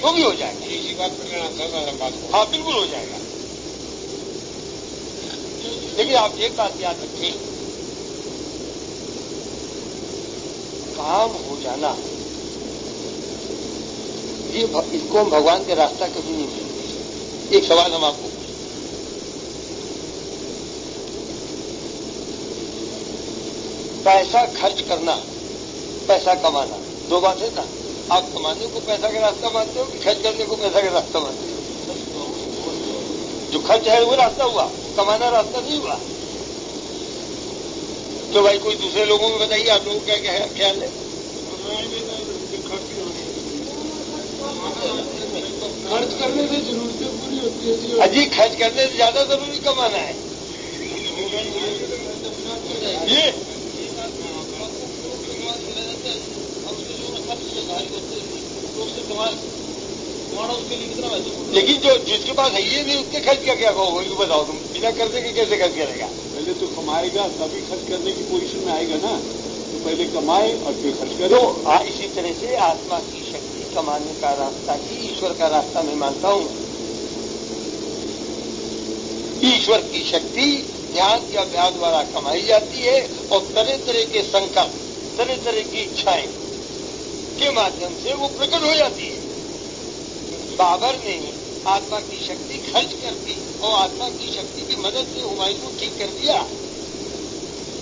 B: तो भी हो जाएगा।
C: इसी बात पर लेना चाहता था बात को।
B: हाँ बिल्कुल हो जाएगा। लेकिन आप एक बात याद रखें, काम हो जाना, ये इसको हम भगवान के रास्ता कभी नहीं मिलते। एक सवाल हम आपको, पैसा खर्च करना, पैसा कमाना, दो बात है ना। आप कमाने को पैसा का रास्ता मानते हो कि खर्च करने को पैसा का रास्ता मानते हो? जो खर्च है वो रास्ता हुआ, कमाना रास्ता नहीं हुआ। तो भाई कोई दूसरे लोगों को बताइए, आप लोगों का क्या ख्याल है?
C: खर्च करने से जरूरतें पूरी होती है।
B: अजी खर्च करने से ज्यादा जरूरी कमाना है। ये लेकिन जो जिसके पास है ये नहीं, उसके खर्च का क्या कहोगे? ये बताओ तुम, बिना कर्जे के कैसे खर्च करेगा?
C: पहले तो कमाएगा तभी खर्च करने की पोजीशन में आएगा ना। तो पहले कमाए और फिर खर्च करे।
B: तो इसी तरह से आत्मा की शक्ति कमाने का रास्ता ही ईश्वर का रास्ता मैं मानता हूं। ईश्वर की शक्ति ध्यान के अभ्यास द्वारा कमाई जाती है और तरह तरह के संकल्प, तरह तरह की इच्छाएं के माध्यम से वो प्रकट हो जाती है। बाबर ने आत्मा की शक्ति खर्च कर दी और आत्मा की शक्ति की मदद से हुमायूं को ठीक कर दिया,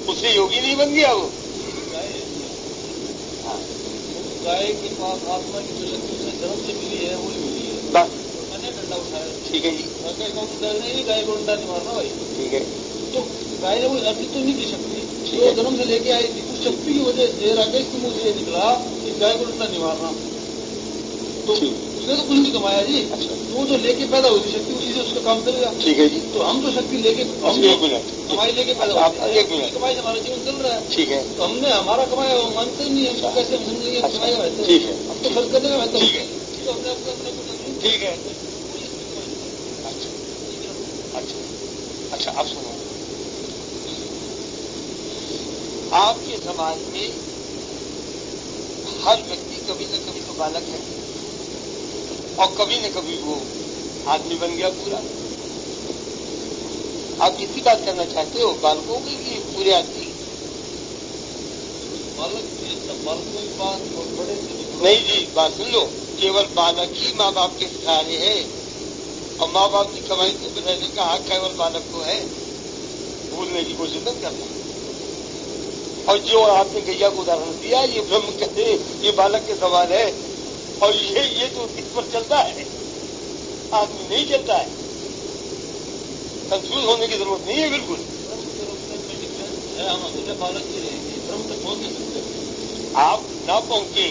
B: उससे योगी नहीं बन गया वो।
D: गाय के पास आत्मा की जो शक्ति उसे जन्म से मिली है वही मिली है,
B: बस
D: मैंने डंडा उठाया।
B: ठीक है जी,
D: गाय को डंडा नहीं मारना भाई।
B: ठीक है।
D: तो गाय ने कोई अर्जित तो नहीं की शक्ति, जो जन्म से लेके आई थी, उस शक्ति की वजह से राकेश के मुंह से ये निकला कि गाय को डंडा नहीं मारना, तो उसने तो कुछ नहीं कमाया जी।
B: अच्छा,
D: वो जो लेके पैदा हुई थी शक्ति, उसी से उसका काम चलेगा।
B: ठीक है जी।
D: तो हम जो शक्ति लेके कमाई लेके पैदा हुए, कमाई से हमारा जीवन चल रहा है।
B: ठीक है।
D: तो हमने हमारा कमाया वो मानते ही नहीं है, कैसे हम समझेंगे कमाई का महत्व।
B: ठीक है।
D: अब तो खर्च करने का महत्व।
B: ठीक है।
D: तो हमने अपने
B: ठीक है। अच्छा, अच्छा, अब सुनो, आपके समाज में हर व्यक्ति कभी न कभी तो बालक है और कभी न कभी वो आदमी बन गया पूरा। आप कितनी बात करना चाहते हो, बालकों की कि पूरे आदमी?
D: बालकों की बात बड़े
B: नहीं जी, बात सुन लो, केवल बालक ही माँ बाप के सहारे है और माँ बाप की कमाई को बचाने का हक केवल बालक को है। भूलने की कोशिश मत करना। और जो आपने गैया को उदाहरण दिया, ये ब्रह्म कहते ये बालक के समान है और ये तो इस पर चलता है, आदमी नहीं चलता है। कंफ्यूज होने की जरूरत नहीं है बिल्कुल।
D: हम अकेले बालक ही रहेंगे, ब्रह्म तक पहुंच नहीं सकते।
B: आप ना पहुंचे,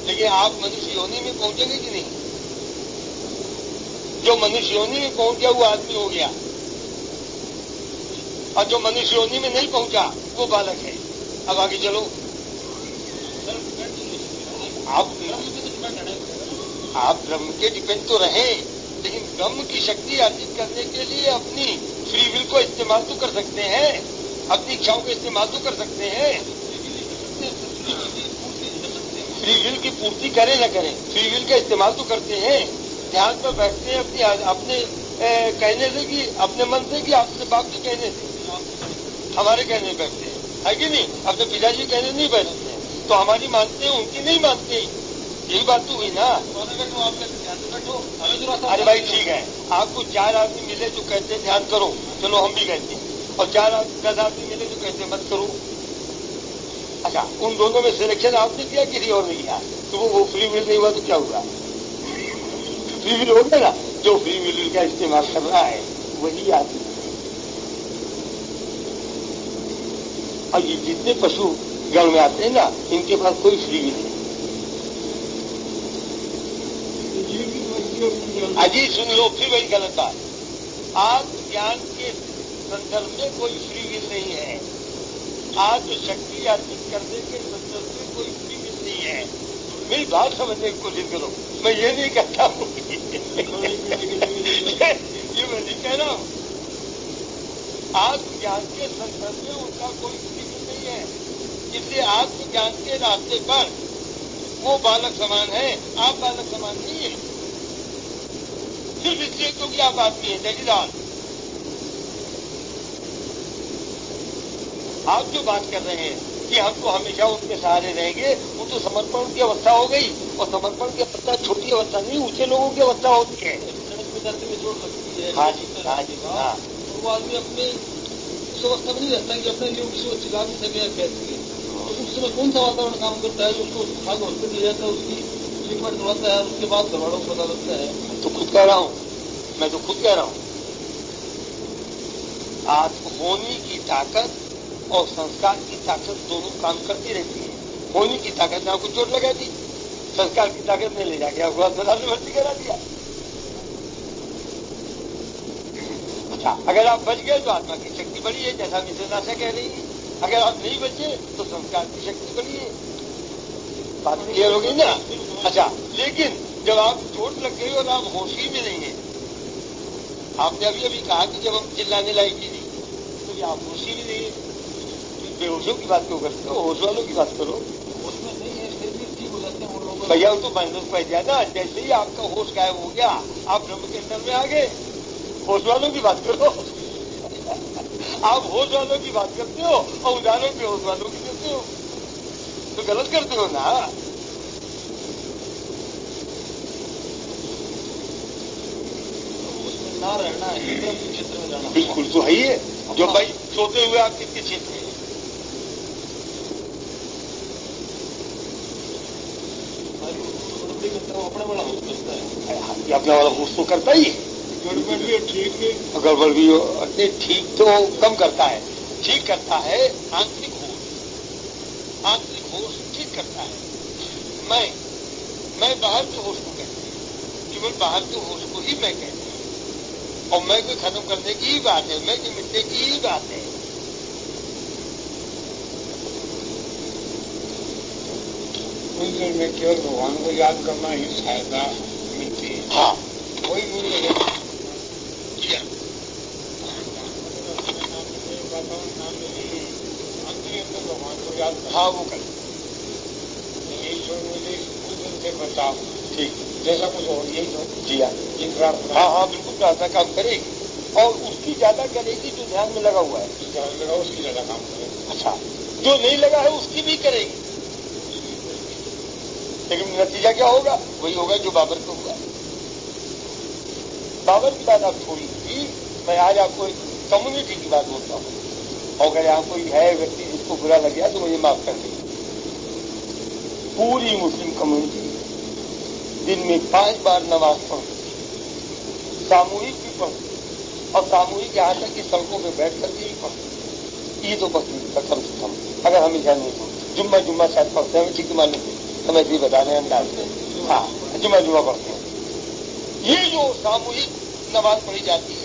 B: लेकिन आप मनुष्य योनि में पहुंचेंगे कि नहीं? जो मनुष्य योनि में पहुंच गया वो आदमी हो गया और जो मनुष्य योनि में नहीं पहुंचा वो बालक है। अब आगे चलो। आप ब्रह्म के डिपेंड तो रहे, लेकिन ब्रह्म की शक्ति अर्जित करने के लिए अपनी फ्री विल को इस्तेमाल तो कर सकते हैं, अपनी इच्छाओं का इस्तेमाल तो कर सकते हैं। फ्री विल की पूर्ति करें न करें, फ्री विल का इस्तेमाल तो करते हैं। ध्यान पर बैठते हैं अपने कहने से कि अपने मन से कि अपने बाप के कहने से, हमारे कहने बैठते हैं, है कि नहीं? अपने पिताजी कहने नहीं बैठते हैं, तो हमारी मानते हैं, उनकी नहीं मानते। यही बात तो हुई ना। अरे भाई ठीक है, आपको 4 आदमी मिले जो कहते हैं ध्यान करो, चलो हम भी कहते हैं, और 10 आदमी मिले जो कहते हैं मत करो। अच्छा, उन दोनों में सिलेक्शन आपने किया, किसी और ने किया? तो वो फ्री विल नहीं हुआ तो क्या हुआ? फ्री विल हो गया ना। जो फ्री विल का इस्तेमाल कर रहा है वही आदमी। और ये जितने पशु गण में आते हैं ना, इनके पास कोई फ्री विल नहीं। अजी सुन लो, फिर वही गलत बात। आत्मज्ञान के संदर्भ में कोई फ्री विल नहीं है। आत्मशक्ति अर्जित करने के संदर्भ में कोई फ्री विल नहीं है। मेरी बात समझने की कोशिश करो। मैं ये नहीं कहता हूँ ये मैं नहीं कह रहा हूँ। आत्मज्ञान के संदर्भ में उनका कोई फ्री विल नहीं है, इसलिए आत्मज्ञान के रास्ते पर वो बालक समान है, आप बालक समान नहीं है। सिर्फ इसलिए क्योंकि आप आदमी हैं। जगीदार, आप जो बात कर रहे हैं कि हम तो हमेशा उनके सहारे रहेंगे, वो तो समर्पण की अवस्था हो गई, और समर्पण की अवस्था छोटी अवस्था नहीं, ऊंचे लोगों की अवस्था होती है। हाँ जी, हाँ जी, हाँ।
D: वो आदमी अपने उस अवस्था में नहीं रहता कि अपने लिए किसी को चिल्ला भी सके या कह सके। तो उस समय कौन सा वातावरण काम करता है जो उसको भाग हॉस्पिटल ले जाता है, उसकी ट्रीटमेंट करवाता है, उसके बाद घरवालों को पता लगता है।
B: तो खुद कह रहा हूँ, मैं तो खुद कह रहा हूँ, होनी की ताकत और संस्कार की ताकत दोनों काम करती रहती है। होनी की ताकत ने आपको चोट लगा दी, संस्कार की ताकत ने ले जाके आपको अस्पताल में भर्ती करा दिया। अच्छा, अगर आप बच गए तो आत्मा की शक्ति बढ़ी है, जैसा मिसेज आशा कह रही है। अगर आप नहीं बचे तो संस्कार की शक्ति बढ़ी है। बात क्लियर हो गई ना? अच्छा, लेकिन जब आप चोट लग गई और आप होश ही में नहीं है, आपने अभी अभी कहा कि जब हम चिल्लाने लायक की थी, तो ये आप होश ही में नहीं है। बेहोशों की बात क्यों करते हो? होश वालों की बात करो।
D: उसमें नहीं है, फिर भी ठीक हो जाते हैं वो लोग।
B: भैया तो मैंने कह दिया ना, जैसे ही आपका होश गायब हो गया, आप ब्रह्म के अंदर में आ गए। होश वालों की बात करो। आप होश वालों की बात करते हो और उदानों के होश वालों की करते हो, तो गलत करते हो ना।
D: उसमें ना रहना है, क्षेत्र में जाना
B: बिल्कुल तो है ही। जो भाई सोते हुए आप किसके क्षेत्र में,
D: अपने बड़ा होश करता है,
B: अपना वाला होश तो करता ही है।
C: गड़बड़ भी ठीक है,
B: गड़बड़ भी ठीक तो कम करता है, ठीक करता है। आंतरिक होश ठीक करता है। मैं बाहर के होश को कहते हैं, केवल बाहर के होश को ही मैं कहते हैं, और मैं को खत्म करने की ही बात है, मैं के मिटने की ही बात है।
C: मंदिर में केवल भगवान को याद करना ही सहायता मिलती है।
B: हाँ
C: कोई मूल्य नहीं। भगवान को याद करना।
B: हाँ वो कर
C: ईश्वर मुझे कुछ दिन से बचाओ,
B: ठीक
C: जैसा कुछ हो यही हो
B: जी। हाँ
C: ये प्रार्थना।
B: हाँ बिल्कुल प्रार्थना काम करेगी, और उसकी ज्यादा करेगी जो ध्यान में लगा हुआ है।
C: लगा उसकी ज्यादा काम करें।
B: अच्छा, जो नहीं लगा है उसकी भी करेगी, लेकिन नतीजा क्या होगा? वही होगा जो बाबर को हुआ। बाबर की बात आप छोड़ी थी, मैं आज आपको एक कम्युनिटी की बात बोलता हूँ, और अगर यहाँ कोई है व्यक्ति जिसको बुरा लग गया तो मुझे माफ कर दीजिए। पूरी मुस्लिम कम्युनिटी दिन में 5 बार नमाज पढ़ती, सामूहिक भी पढ़ती, और सामूहिक यहाँ तक कि सड़कों पर बैठ करके भी पढ़ती। ये तो बस कम से कम अगर हम इधर नहीं तो जुम्मा शायद पढ़ते हैं, ठीक मालूम नहीं, हम ऐसे ही बताने अंदाज से। हाँ जुम्मा पढ़ते हैं। ये जो सामूहिक नमाज पढ़ी जाती है,